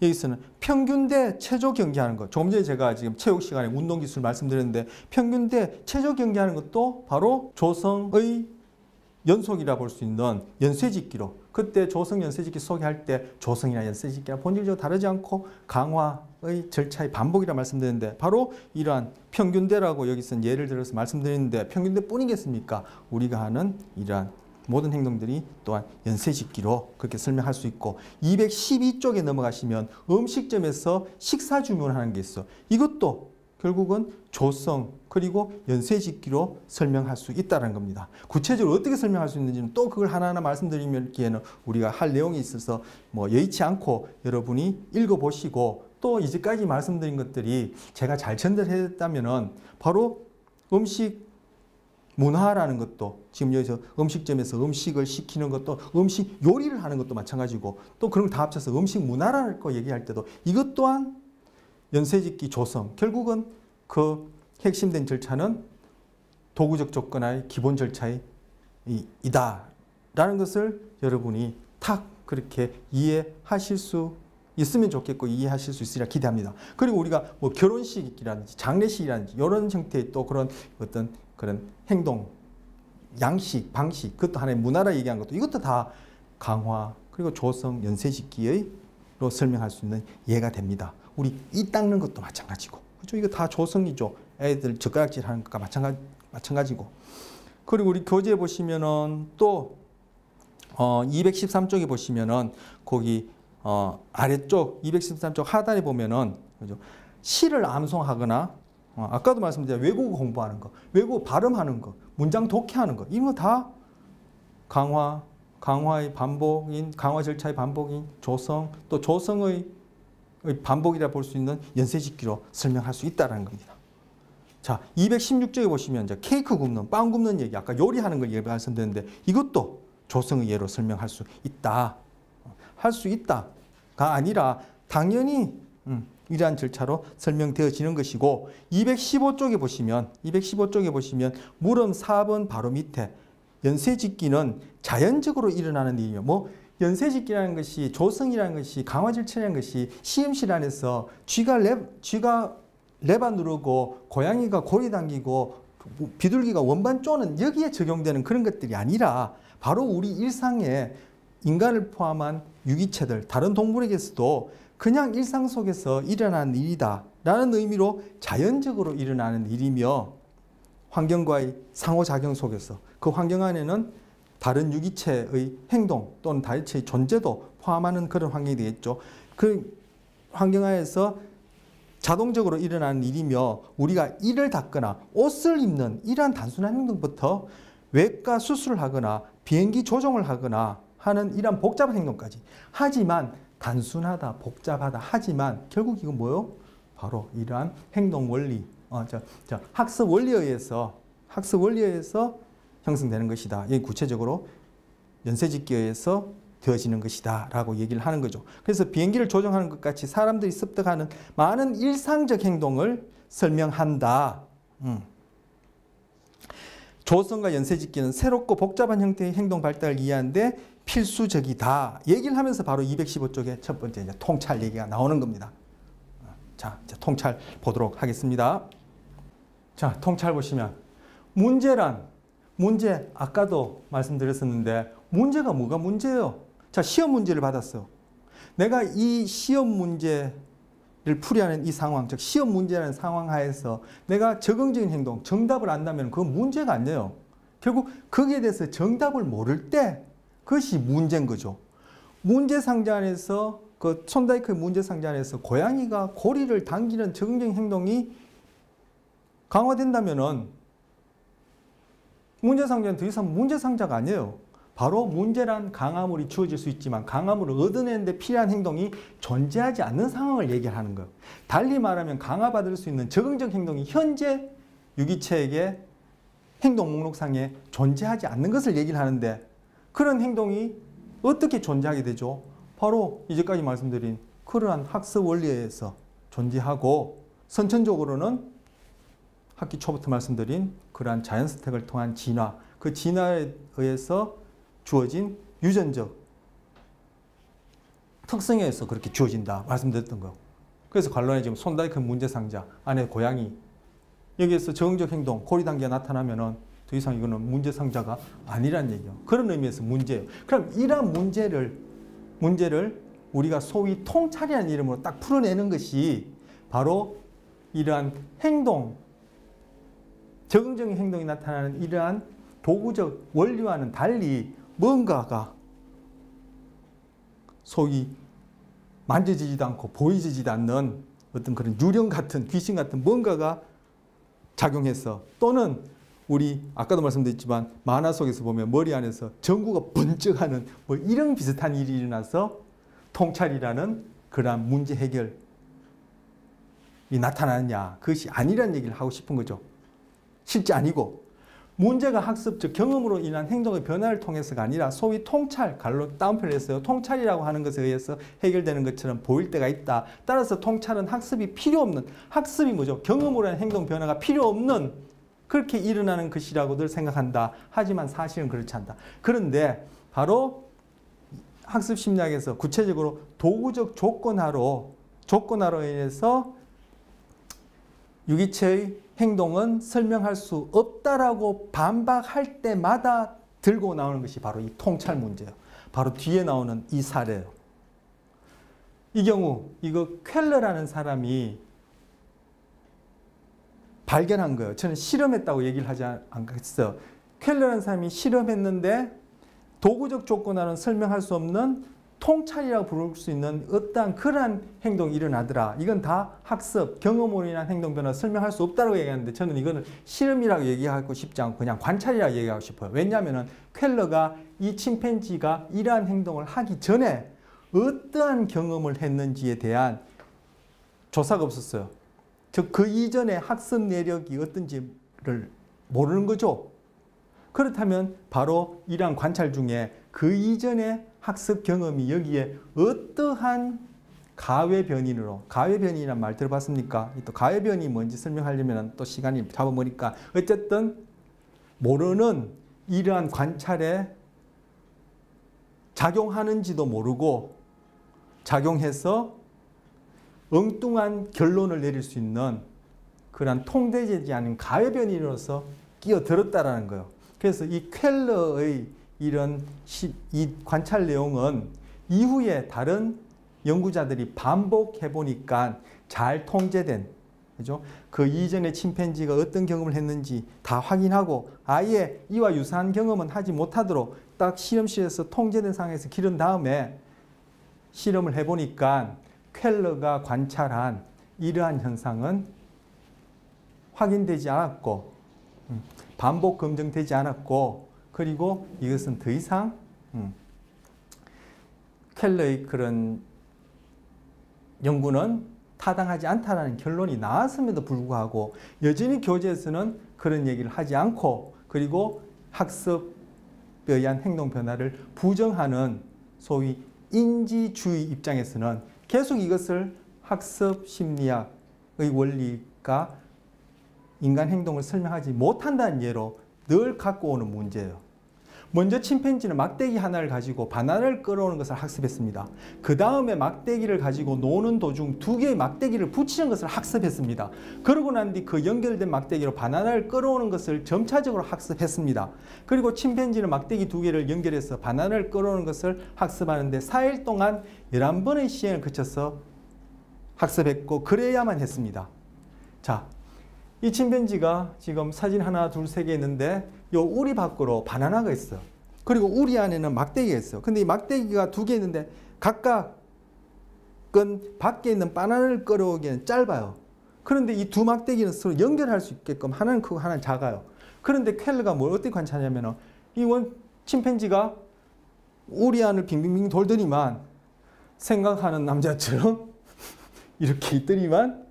여기서는 평균 대 체조 경기하는 것. 조금 전에 제가 지금 체육 시간에 운동 기술 말씀드렸는데, 평균 대 체조 경기하는 것도 바로 조성의 연속이라 볼 수 있는 연쇄짓기로, 그때 조성 연쇄짓기 소개할 때 조성이나 연쇄짓기가 본질적으로 다르지 않고 강화의 절차의 반복이라 말씀드렸는데, 바로 이러한 평균대라고 여기서 예를 들어서 말씀드렸는데, 평균대뿐이겠습니까? 우리가 하는 이러한 모든 행동들이 또한 연쇄짓기로 그렇게 설명할 수 있고, 212쪽에 넘어가시면 음식점에서 식사 주문하는 게 있어. 이것도 결국은 조성 그리고 연쇄짓기로 설명할 수 있다는 겁니다. 구체적으로 어떻게 설명할 수 있는지는 또 그걸 하나하나 말씀드리기에는 우리가 할 내용이 있어서 뭐 여의치 않고 여러분이 읽어보시고, 또 이제까지 말씀드린 것들이 제가 잘 전달했다면은 바로 음식 문화라는 것도, 지금 여기서 음식점에서 음식을 시키는 것도, 음식 요리를 하는 것도 마찬가지고, 또 그런 거 다 합쳐서 음식 문화라는 거 얘기할 때도 이것 또한 연쇄짓기 조성, 결국은 그 핵심된 절차는 도구적 조건의 기본 절차이다 라는 것을 여러분이 탁 그렇게 이해하실 수 있으면 좋겠고, 이해하실 수 있으리라 기대합니다. 그리고 우리가 뭐 결혼식이라든지 장례식이라든지 이런 형태의 또 그런 어떤 그런 행동, 양식, 방식, 그것도 하나의 문화라 얘기한 것도, 이것도 다 강화 그리고 조성, 연쇄짓기로 설명할 수 있는 예가 됩니다. 우리 이 닦는 것도 마찬가지고, 그렇죠? 이거 다 조성이죠. 애들 젓가락질 하는 것과 마찬가지고. 그리고 우리 교재에 보시면은 또 213쪽에 보시면은 거기 아래쪽 213쪽 하단에 보면은, 그죠? 시를 암송하거나 아까도 말씀드린 외국어 공부하는 거, 외국어 발음하는 거, 문장 독해하는 거, 이런 거 다 강화의 반복인, 강화 절차의 반복인 조성, 또 조성의 반복이라 볼 수 있는 연쇄짓기로 설명할 수 있다는 겁니다. 자, 216쪽에 보시면 이제 케이크 굽는, 빵 굽는 얘기, 아까 요리하는 걸 말씀드렸는데, 이것도 조성의 예로 설명할 수 있다. 할 수 있다가 아니라 당연히 이러한 절차로 설명되어지는 것이고, 215쪽에 보시면 물음 4번 바로 밑에 연쇄짓기는 자연적으로 일어나는 일이요. 뭐 연쇄짓기라는 것이 조성이라는 것이 강화질체라는 것이 시험실 안에서 쥐가 레바 누르고 고양이가 고리 당기고 비둘기가 원반 쪼는 여기에 적용되는 그런 것들이 아니라 바로 우리 일상에 인간을 포함한 유기체들 다른 동물에게서도 그냥 일상 속에서 일어나는 일이다 라는 의미로 자연적으로 일어나는 일이며 환경과의 상호작용 속에서 그 환경 안에는 다른 유기체의 행동 또는 다리체의 존재도 포함하는 그런 환경이 되겠죠. 그 환경 안에서 자동적으로 일어나는 일이며 우리가 이를 닦거나 옷을 입는 이러한 단순한 행동부터 외과 수술을 하거나 비행기 조종을 하거나 하는 이러한 복잡한 행동까지. 하지만 단순하다, 복잡하다 하지만 결국 이건 뭐요? 바로 이러한 행동 원리, 학습 원리에 의해서 형성되는 것이다. 이게 구체적으로 연쇄짓기에 의해서 되어지는 것이다 라고 얘기를 하는 거죠. 그래서 비행기를 조종하는 것 같이 사람들이 습득하는 많은 일상적 행동을 설명한다. 조성과 연쇄짓기는 새롭고 복잡한 형태의 행동 발달을 이해하는데 필수적이다. 얘기를 하면서 바로 215쪽에 첫 번째 이제 통찰 얘기가 나오는 겁니다. 자, 이제 통찰 보도록 하겠습니다. 자, 통찰 보시면 문제 아까도 말씀드렸었는데 문제가 뭐가 문제예요? 자, 시험 문제를 받았어. 내가 이 시험 문제를 풀이하는 이 상황, 즉 시험 문제라는 상황 하에서 내가 적응적인 행동, 정답을 안다면 그건 문제가 아니에요. 결국 거기에 대해서 정답을 모를 때 그것이 문제인 거죠. 문제 상자 안에서 그 촌다이크 문제 상자 안에서 고양이가 고리를 당기는 적응적인 행동이 강화된다면은 문제 상자는 더 이상 문제 상자가 아니에요. 바로 문제란 강화물이 주어질 수 있지만 강화물을 얻어내는데 필요한 행동이 존재하지 않는 상황을 얘기하는 거예요. 달리 말하면 강화받을 수 있는 적응적 행동이 현재 유기체에게 행동 목록상에 존재하지 않는 것을 얘기를 하는데 그런 행동이 어떻게 존재하게 되죠? 바로 이제까지 말씀드린 그러한 학습 원리에 의해서 존재하고 선천적으로는 학기 초부터 말씀드린 그러한 자연 스택을 통한 진화, 그 진화에 의해서 주어진 유전적 특성에 의해서 그렇게 주어진다 말씀드렸던 거. 그래서 관론에 지금 손다이크 문제 상자 안에 고양이 여기에서 적응적 행동, 고리 단계가 나타나면은 더 이상 이거는 문제 상자가 아니란 얘기예요. 그런 의미에서 문제예요. 그럼 이러한 문제를 우리가 소위 통찰이라는 이름으로 딱 풀어내는 것이 바로 이러한 행동, 적응적인 행동이 나타나는 이러한 도구적 원리와는 달리 뭔가가 소위 만져지지도 않고 보이지도 않는 어떤 그런 유령 같은 귀신 같은 뭔가가 작용해서 또는 우리 아까도 말씀드렸지만 만화 속에서 보면 머리 안에서 전구가 번쩍하는 뭐 이런 비슷한 일이 일어나서 통찰이라는 그러한 문제 해결이 나타나느냐 그것이 아니라는 얘기를 하고 싶은 거죠. 실제 아니고 문제가 학습적 경험으로 인한 행동의 변화를 통해서가 아니라 소위 통찰, 갈로 다운표를 했어요. 통찰이라고 하는 것에 의해서 해결되는 것처럼 보일 때가 있다. 따라서 통찰은 학습이 필요 없는, 학습이 뭐죠? 경험으로 인한 행동 변화가 필요 없는 그렇게 일어나는 것이라고들 생각한다. 하지만 사실은 그렇지 않다. 그런데 바로 학습 심리학에서 구체적으로 도구적 조건화로 인해서 유기체의 행동은 설명할 수 없다라고 반박할 때마다 들고 나오는 것이 바로 이 통찰 문제예요. 바로 뒤에 나오는 이 사례예요. 이 경우 이거 켈러라는 사람이 발견한 거예요. 저는 실험했다고 얘기를 하지 않겠어요. 켈러라는 사람이 실험했는데 도구적 조건화는 설명할 수 없는 통찰이라고 부를 수 있는 어떠한 그러한 행동이 일어나더라. 이건 다 학습, 경험으로 인한 행동 변화 설명할 수 없다고 얘기하는데 저는 이거는 실험이라고 얘기하고 싶지 않고 그냥 관찰이라고 얘기하고 싶어요. 왜냐하면 켈러가 이 침팬지가 이러한 행동을 하기 전에 어떠한 경험을 했는지에 대한 조사가 없었어요. 즉 그 이전에 학습 내력이 어떤지를 모르는 거죠. 그렇다면 바로 이러한 관찰 중에 그 이전에 학습 경험이 여기에 어떠한 가외변인으로, 가외변인이란 말 들어봤습니까? 또 가외변이 뭔지 설명하려면 또 시간이 잡아보니까 어쨌든 모르는 이러한 관찰에 작용하는지도 모르고 작용해서 엉뚱한 결론을 내릴 수 있는 그러한 통제되지 않은 가해변인으로서 끼어들었다라는 거예요. 그래서 이 켈러의 이 관찰 내용은 이후에 다른 연구자들이 반복해 보니까 잘 통제된, 그죠? 그 이전에 침팬지가 어떤 경험을 했는지 다 확인하고 아예 이와 유사한 경험은 하지 못하도록 딱 실험실에서 통제된 상황에서 기른 다음에 실험을 해보니까 켈러가 관찰한 이러한 현상은 확인되지 않았고 반복 검증되지 않았고 그리고 이것은 더 이상 켈러의 그런 연구는 타당하지 않다는 결론이 나왔음에도 불구하고 여전히 교재에서는 그런 얘기를 하지 않고 그리고 학습에 의한 행동 변화를 부정하는 소위 인지주의 입장에서는 계속 이것을 학습 심리학의 원리가 인간 행동을 설명하지 못한다는 예로 늘 갖고 오는 문제예요. 먼저 침팬지는 막대기 하나를 가지고 바나나를 끌어오는 것을 학습했습니다. 그 다음에 막대기를 가지고 노는 도중 두 개의 막대기를 붙이는 것을 학습했습니다. 그러고 난 뒤 그 연결된 막대기로 바나나를 끌어오는 것을 점차적으로 학습했습니다. 그리고 침팬지는 막대기 두 개를 연결해서 바나나를 끌어오는 것을 학습하는데 4일 동안 11번의 시행을 거쳐서 학습했고 그래야만 했습니다. 자, 이 침팬지가 지금 사진 하나, 둘, 세 개 있는데 요 우리 밖으로 바나나가 있어. 그리고 우리 안에는 막대기가 있어. 근데 이 막대기가 두 개 있는데 각각은 밖에 있는 바나나를 끌어오기에는 짧아요. 그런데 이 두 막대기는 서로 연결할 수 있게끔 하나는 크고 하나는 작아요. 그런데 켈러가 뭘 어떻게 관찰하냐면은 이 침팬지가 우리 안을 빙빙빙 돌더니만 생각하는 남자처럼 이렇게 있더니만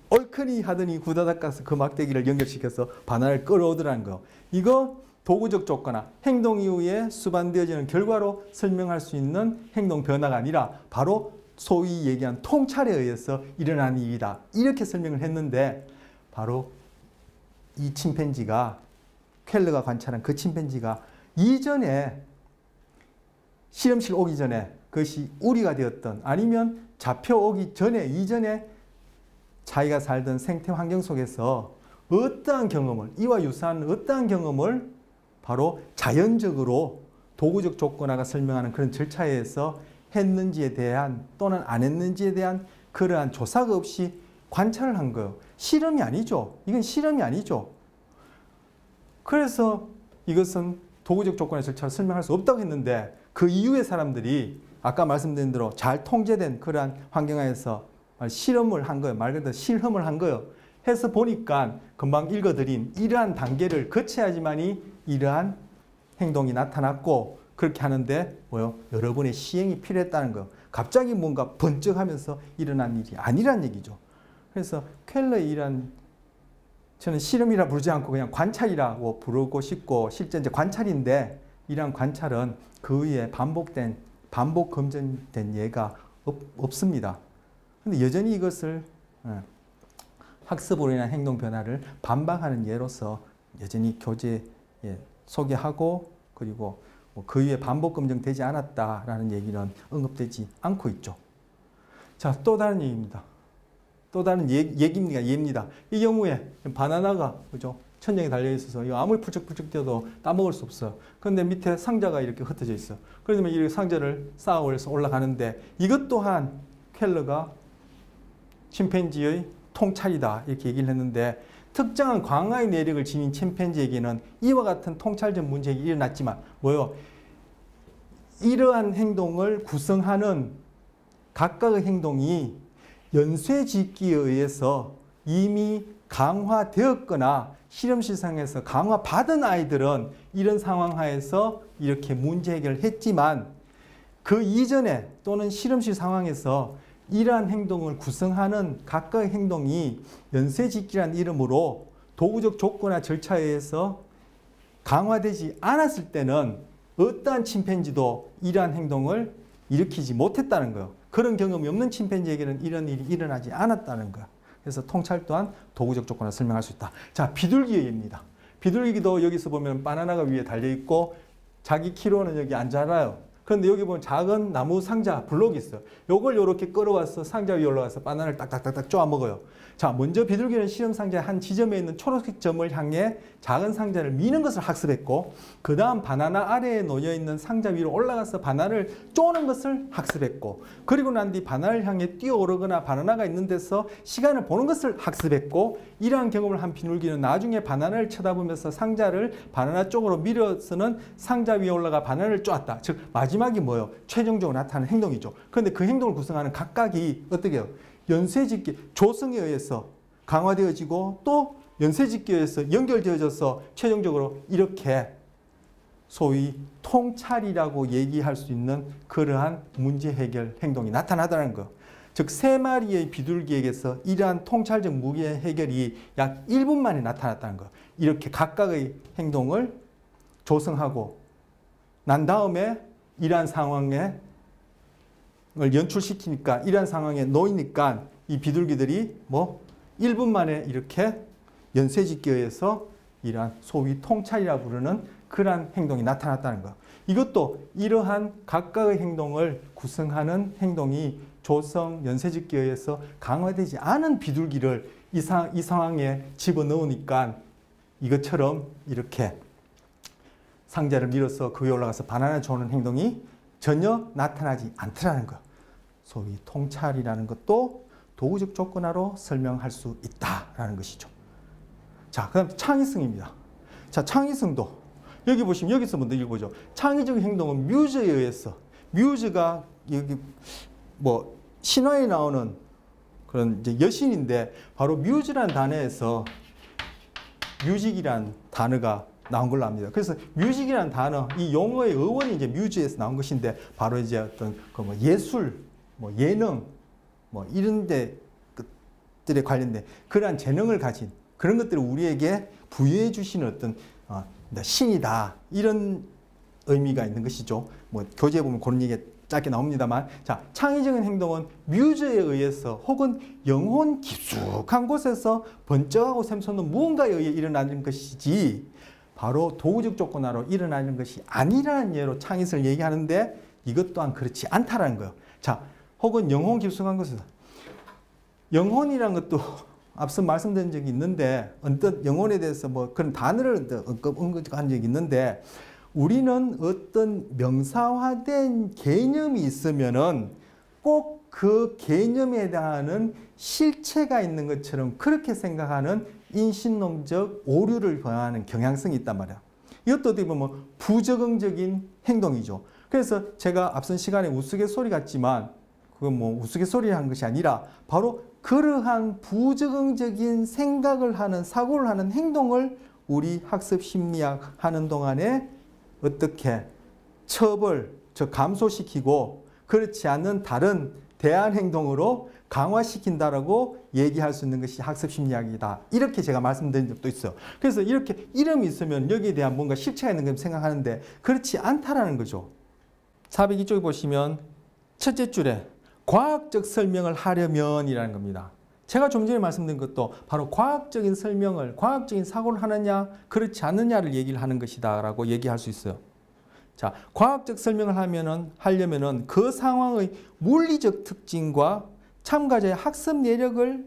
얼큰이 하더니 후다닥 가서 그 막대기를 연결시켜서 바나나를 끌어오더라는 거. 이거 도구적 조건화, 행동 이후에 수반되어지는 결과로 설명할 수 있는 행동 변화가 아니라 바로 소위 얘기한 통찰에 의해서 일어난 일이다. 이렇게 설명을 했는데 바로 이 침팬지가 켈러가 관찰한 그 침팬지가 이전에 실험실 오기 전에 그것이 우리가 되었던 아니면 잡혀오기 전에 이전에 자기가 살던 생태 환경 속에서 어떠한 경험을, 이와 유사한 어떠한 경험을 바로 자연적으로 도구적 조건화가 설명하는 그런 절차에 의해서 했는지에 대한 또는 안 했는지에 대한 그러한 조사가 없이 관찰을 한 거예요. 실험이 아니죠. 이건 실험이 아니죠. 그래서 이것은 도구적 조건의 절차를 설명할 수 없다고 했는데 그 이후의 사람들이 아까 말씀드린 대로 잘 통제된 그러한 환경하에서 실험을 한 거예요. 말 그대로 실험을 한 거예요. 해서 보니까 금방 읽어드린 이러한 단계를 거쳐야지만이 이러한 행동이 나타났고 그렇게 하는데 뭐요? 여러분의 시행이 필요했다는 거예요. 갑자기 뭔가 번쩍하면서 일어난 일이 아니란 얘기죠. 그래서 켈러의 이러한 저는 실험이라 부르지 않고 그냥 관찰이라고 부르고 싶고 실제 이제 관찰인데 이러한 관찰은 그 위에 반복 검증된 예가 없습니다. 근데 여전히 이것을 학습으로 인한 행동 변화를 반박하는 예로서 여전히 교재에 소개하고 그리고 그 위에 반복 검증되지 않았다라는 얘기는 언급되지 않고 있죠. 자, 또 다른 얘기입니다. 또 다른 예입니다. 이 경우에 바나나가 그죠? 천장에 달려 있어서 이거 아무리 푸쩍푸쩍 뛰어도 따먹을 수 없어요. 그런데 밑에 상자가 이렇게 흩어져 있어. 그러면 이 상자를 쌓아 올려서 올라가는데 이것 또한 켈러가 침팬지의 통찰이다 이렇게 얘기를 했는데 특정한 광화의 내력을 지닌 침팬지에게는 이와 같은 통찰적 문제가 일어났지만 뭐요? 이러한 행동을 구성하는 각각의 행동이 연쇄짓기에 의해서 이미 강화되었거나 실험실상에서 강화받은 아이들은 이런 상황 하에서 이렇게 문제 해결을 했지만 그 이전에 또는 실험실 상황에서 이러한 행동을 구성하는 각각의 행동이 연쇄짓기라는 이름으로 도구적 조건화 절차에 의해서 강화되지 않았을 때는 어떠한 침팬지도 이러한 행동을 일으키지 못했다는 거예요. 그런 경험이 없는 침팬지에게는 이런 일이 일어나지 않았다는 거예요. 그래서 통찰 또한 도구적 조건을 설명할 수 있다. 자, 비둘기의 예입니다. 비둘기도 여기서 보면 바나나가 위에 달려있고 자기 키로는 여기 안 자라요. 그런데 여기 보면 작은 나무 상자 블록이 있어요. 요걸 이렇게 끌어와서 상자 위에 올라가서 바나나를 딱딱딱딱 쪼아 먹어요. 자, 먼저 비둘기는 실험 상자의 한 지점에 있는 초록색 점을 향해 작은 상자를 미는 것을 학습했고, 그 다음 바나나 아래에 놓여 있는 상자 위로 올라가서 바나나를 쪼는 것을 학습했고, 그리고 난 뒤 바나나를 향해 뛰어오르거나 바나나가 있는 데서 시간을 보는 것을 학습했고, 이러한 경험을 한 비둘기는 나중에 바나나를 쳐다보면서 상자를 바나나 쪽으로 밀어서는 상자 위에 올라가 바나나를 쪼았다. 즉 마지막이 뭐예요? 최종적으로 나타나는 행동이죠. 그런데 그 행동을 구성하는 각각이 어떻게 해요? 연쇄직계, 조성에 의해서 강화되어지고 또 연쇄직계에 의해서 연결되어져서 최종적으로 이렇게 소위 통찰이라고 얘기할 수 있는 그러한 문제 해결 행동이 나타나다는 거. 즉 3마리의 비둘기에게서 이러한 통찰적 문제 해결이 약 1분 만에 나타났다는 거. 이렇게 각각의 행동을 조성하고 난 다음에 이러한 상황에 연출시키니까, 이러한 상황에 놓이니까 이 비둘기들이 뭐 1분 만에 이렇게 연쇄직계에 의해서 이러한 소위 통찰이라고 부르는 그러한 행동이 나타났다는 거. 이것도 이러한 각각의 행동을 구성하는 행동이 조성 연쇄직계에 의해서 강화되지 않은 비둘기를 이 상황에 집어넣으니까 이것처럼 이렇게 상자를 밀어서 그 위에 올라가서 바나나 주는 행동이 전혀 나타나지 않더라는 거. 소위 통찰이라는 것도 도구적 조건화로 설명할 수 있다라는 것이죠. 자, 그 다음 창의성입니다. 자, 창의성도 여기 보시면 여기서 먼저 읽어보죠. 창의적 행동은 뮤즈에 의해서, 뮤즈가 여기 뭐 신화에 나오는 그런 이제 여신인데, 바로 뮤즈라는 단어에서 뮤직이라는 단어가 나온 걸로 압니다. 그래서 뮤직이라는 단어, 이 용어의 어원이 이제 뮤즈에서 나온 것인데, 바로 이제 어떤 그 뭐 예술, 뭐 예능, 뭐 이런 데들에 관련된 그러한 재능을 가진 그런 것들을 우리에게 부여해 주시는 어떤 신이다, 이런 의미가 있는 것이죠. 뭐 교재에 보면 그런 얘기가 짧게 나옵니다만, 자, 창의적인 행동은 뮤즈에 의해서 혹은 영혼 깊숙한 곳에서 번쩍하고 샘솟는 무언가에 의해 일어나는 것이지 바로 도구적 조건화로 일어나는 것이 아니라는 예로 창의성을 얘기하는데, 이것 또한 그렇지 않다라는 거예요. 자, 혹은 영혼 깊숙한 곳에서, 영혼이라는 것도 앞서 말씀드린 적이 있는데, 언뜻 영혼에 대해서 뭐 그런 단어를 언급한 적이 있는데, 우리는 어떤 명사화된 개념이 있으면은 꼭 그 개념에 해당하는 실체가 있는 것처럼 그렇게 생각하는 인신론적 오류를 범하는 경향성이 있단 말이야. 이것도 어떻게 보면 부적응적인 행동이죠. 그래서 제가 앞선 시간에 우스갯소리 같지만, 그건 뭐 우스갯소리를 한 것이 아니라 바로 그러한 부적응적인 생각을 하는, 사고를 하는 행동을 우리 학습심리학 하는 동안에 어떻게 처벌, 즉 감소시키고 그렇지 않는 다른 대안 행동으로 강화시킨다라고 얘기할 수 있는 것이 학습심리학이다. 이렇게 제가 말씀드린 적도 있어요. 그래서 이렇게 이름이 있으면 여기에 대한 뭔가 실체가 있는 걸 생각하는데 그렇지 않다라는 거죠. 402쪽에 보시면 첫째 줄에 과학적 설명을 하려면 이라는 겁니다. 제가 좀 전에 말씀드린 것도 바로 과학적인 설명을, 과학적인 사고를 하느냐 그렇지 않느냐를 얘기를 하는 것이다 라고 얘기할 수 있어요. 자, 과학적 설명을 하려면은 그 상황의 물리적 특징과 참가자의 학습 내력을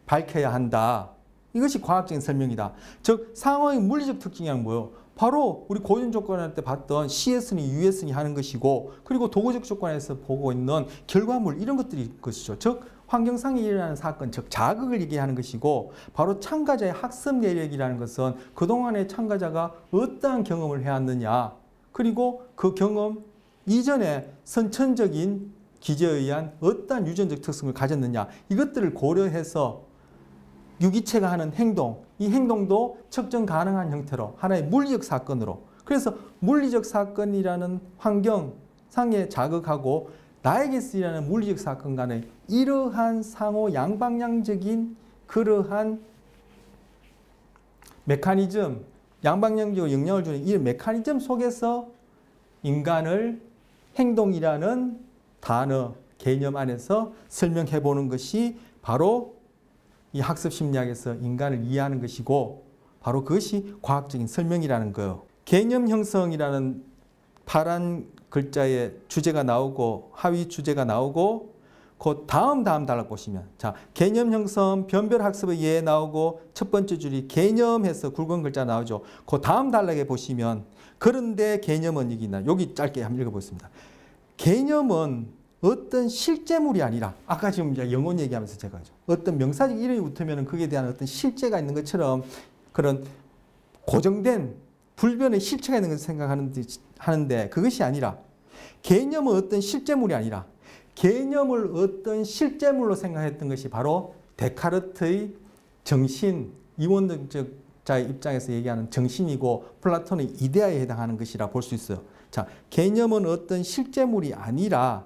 밝혀야 한다. 이것이 과학적인 설명이다. 즉 상황의 물리적 특징이란 뭐예요? 바로 우리 고전 조건할 때 봤던 CS니 US니 하는 것이고, 그리고 도구적 조건에서 보고 있는 결과물, 이런 것들이 것이죠. 즉 환경상에 일어나는 사건, 즉 자극을 얘기하는 것이고, 바로 참가자의 학습 내력이라는 것은 그동안의 참가자가 어떠한 경험을 해왔느냐, 그리고 그 경험 이전에 선천적인 기제에 의한 어떠한 유전적 특성을 가졌느냐, 이것들을 고려해서 유기체가 하는 행동, 이 행동도 측정 가능한 형태로 하나의 물리적 사건으로, 그래서 물리적 사건이라는 환경상에 자극하고 나에게서 일어나는 물리적 사건 간의 이러한 상호 양방향적인 그러한 메커니즘, 양방향적으로 영향을 주는 이 메커니즘 속에서 인간을 행동이라는 단어, 개념 안에서 설명해 보는 것이 바로 이 학습 심리학에서 인간을 이해하는 것이고, 바로 그것이 과학적인 설명이라는 거예요. 개념 형성이라는 파란 글자의 주제가 나오고 하위 주제가 나오고 그 다음 단락 보시면 자 개념 형성 변별 학습의 예 나오고 첫 번째 줄이 개념해서 굵은 글자 나오죠. 그 다음 단락에 보시면 그런데 개념은 여기 있나 여기 짧게 한번 읽어보겠습니다. 개념은 어떤 실제물이 아니라 아까 지금 영혼 얘기하면서 제가 어떤 명사적 이름이 붙으면 그에 대한 어떤 실제가 있는 것처럼 그런 고정된 불변의 실체가 있는 것을 생각하는데 그것이 아니라 개념은 어떤 실제물이 아니라 개념을 어떤 실제물로 생각했던 것이 바로 데카르트의 정신, 이원론자의 입장에서 얘기하는 정신이고 플라톤의 이데아에 해당하는 것이라 볼 수 있어요. 자, 개념은 어떤 실제물이 아니라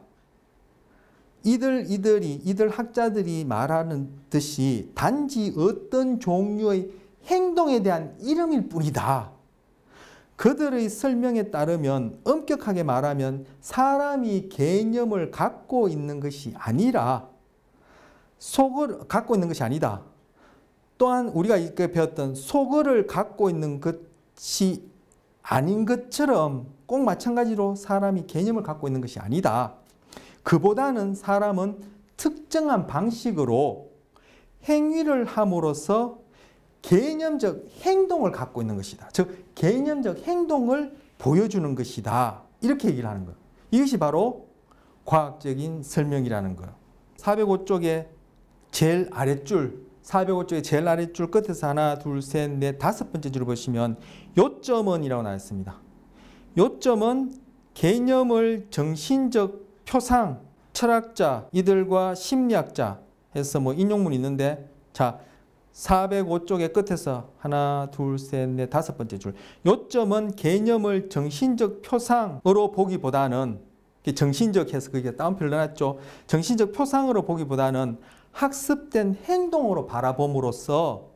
이들 학자들이 말하는 듯이 단지 어떤 종류의 행동에 대한 이름일 뿐이다. 그들의 설명에 따르면 엄격하게 말하면 사람이 개념을 갖고 있는 것이 아니라 갖고 있는 것이 아니다. 또한 우리가 이렇게 배웠던 속어를 갖고 있는 것이 아닌 것처럼 꼭 마찬가지로 사람이 개념을 갖고 있는 것이 아니다. 그보다는 사람은 특정한 방식으로 행위를 함으로써 개념적 행동을 갖고 있는 것이다. 즉 개념적 행동을 보여주는 것이다. 이렇게 얘기를 하는 거예요. 이것이 바로 과학적인 설명이라는 거예요. 405쪽의 제일 아랫줄 405쪽의 제일 아랫줄 끝에서 하나, 둘, 셋, 넷, 다섯 번째 줄을 보시면 요점은 이라고 나와 있습니다. 요점은 개념을 정신적 표상, 철학자, 이들과 심리학자 해서 뭐 인용문이 있는데 자 405쪽의 끝에서 하나, 둘, 셋, 넷, 다섯 번째 줄. 요점은 개념을 정신적 표상으로 보기보다는 정신적 해서 그게 따옴표를 넣어놨죠. 정신적 표상으로 보기보다는 학습된 행동으로 바라봄으로써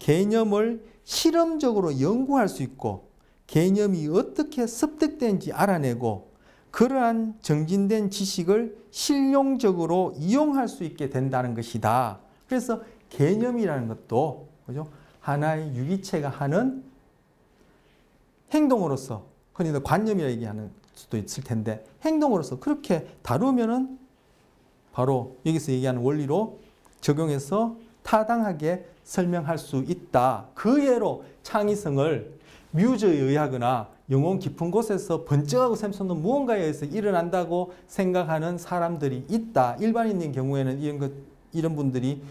개념을 실험적으로 연구할 수 있고 개념이 어떻게 습득되는지 알아내고 그러한 정진된 지식을 실용적으로 이용할 수 있게 된다는 것이다. 그래서 개념이라는 것도 그죠? 하나의 유기체가 하는 행동으로서 흔히들 관념이라 얘기하는 수도 있을 텐데 행동으로서 그렇게 다루면은 바로 여기서 얘기하는 원리로 적용해서 타당하게 설명할 수 있다. 그 예로 창의성을 뮤즈에 의하거나 영혼 깊은 곳에서 번쩍하고 샘솟는 무언가에 의해서 일어난다고 생각하는 사람들이 있다. 일반인의 경우에는 이런 분들이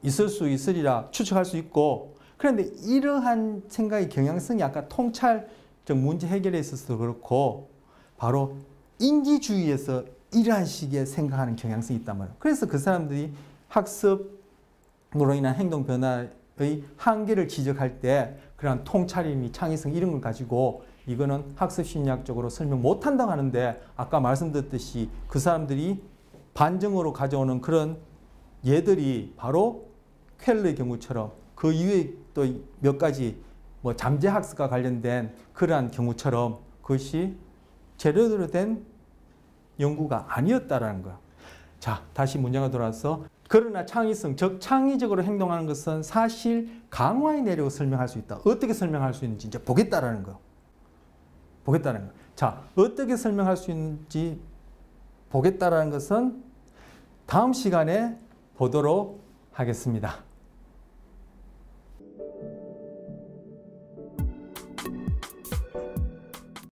있을 수 있으리라 추측할 수 있고 그런데 이러한 생각의 경향성이 아까 통찰적 문제 해결에 있어서도 그렇고 바로 인지주의에서 이러한 식의 생각하는 경향성이 있단 말이에요. 그래서 그 사람들이 학습으로 인한 행동 변화의 한계를 지적할 때 그러한 통찰이니 창의성 이런 걸 가지고 이거는 학습 심리학적으로 설명 못한다고 하는데 아까 말씀드렸듯이 그 사람들이 반증으로 가져오는 그런 예들이 바로 쾰르의 경우처럼 그 이외에 또 몇 가지 잠재학습과 관련된 그러한 경우처럼 그것이 제대로 된 연구가 아니었다라는 거야. 자, 다시 문제가 돌아와서 그러나 창의성, 즉 창의적으로 행동하는 것은 사실 강화의 내력을 설명할 수 있다. 어떻게 설명할 수 있는지 이제 보겠다라는 거예요. 보겠다는 거예요. 자, 어떻게 설명할 수 있는지 보겠다라는 것은 다음 시간에 보도록 하겠습니다.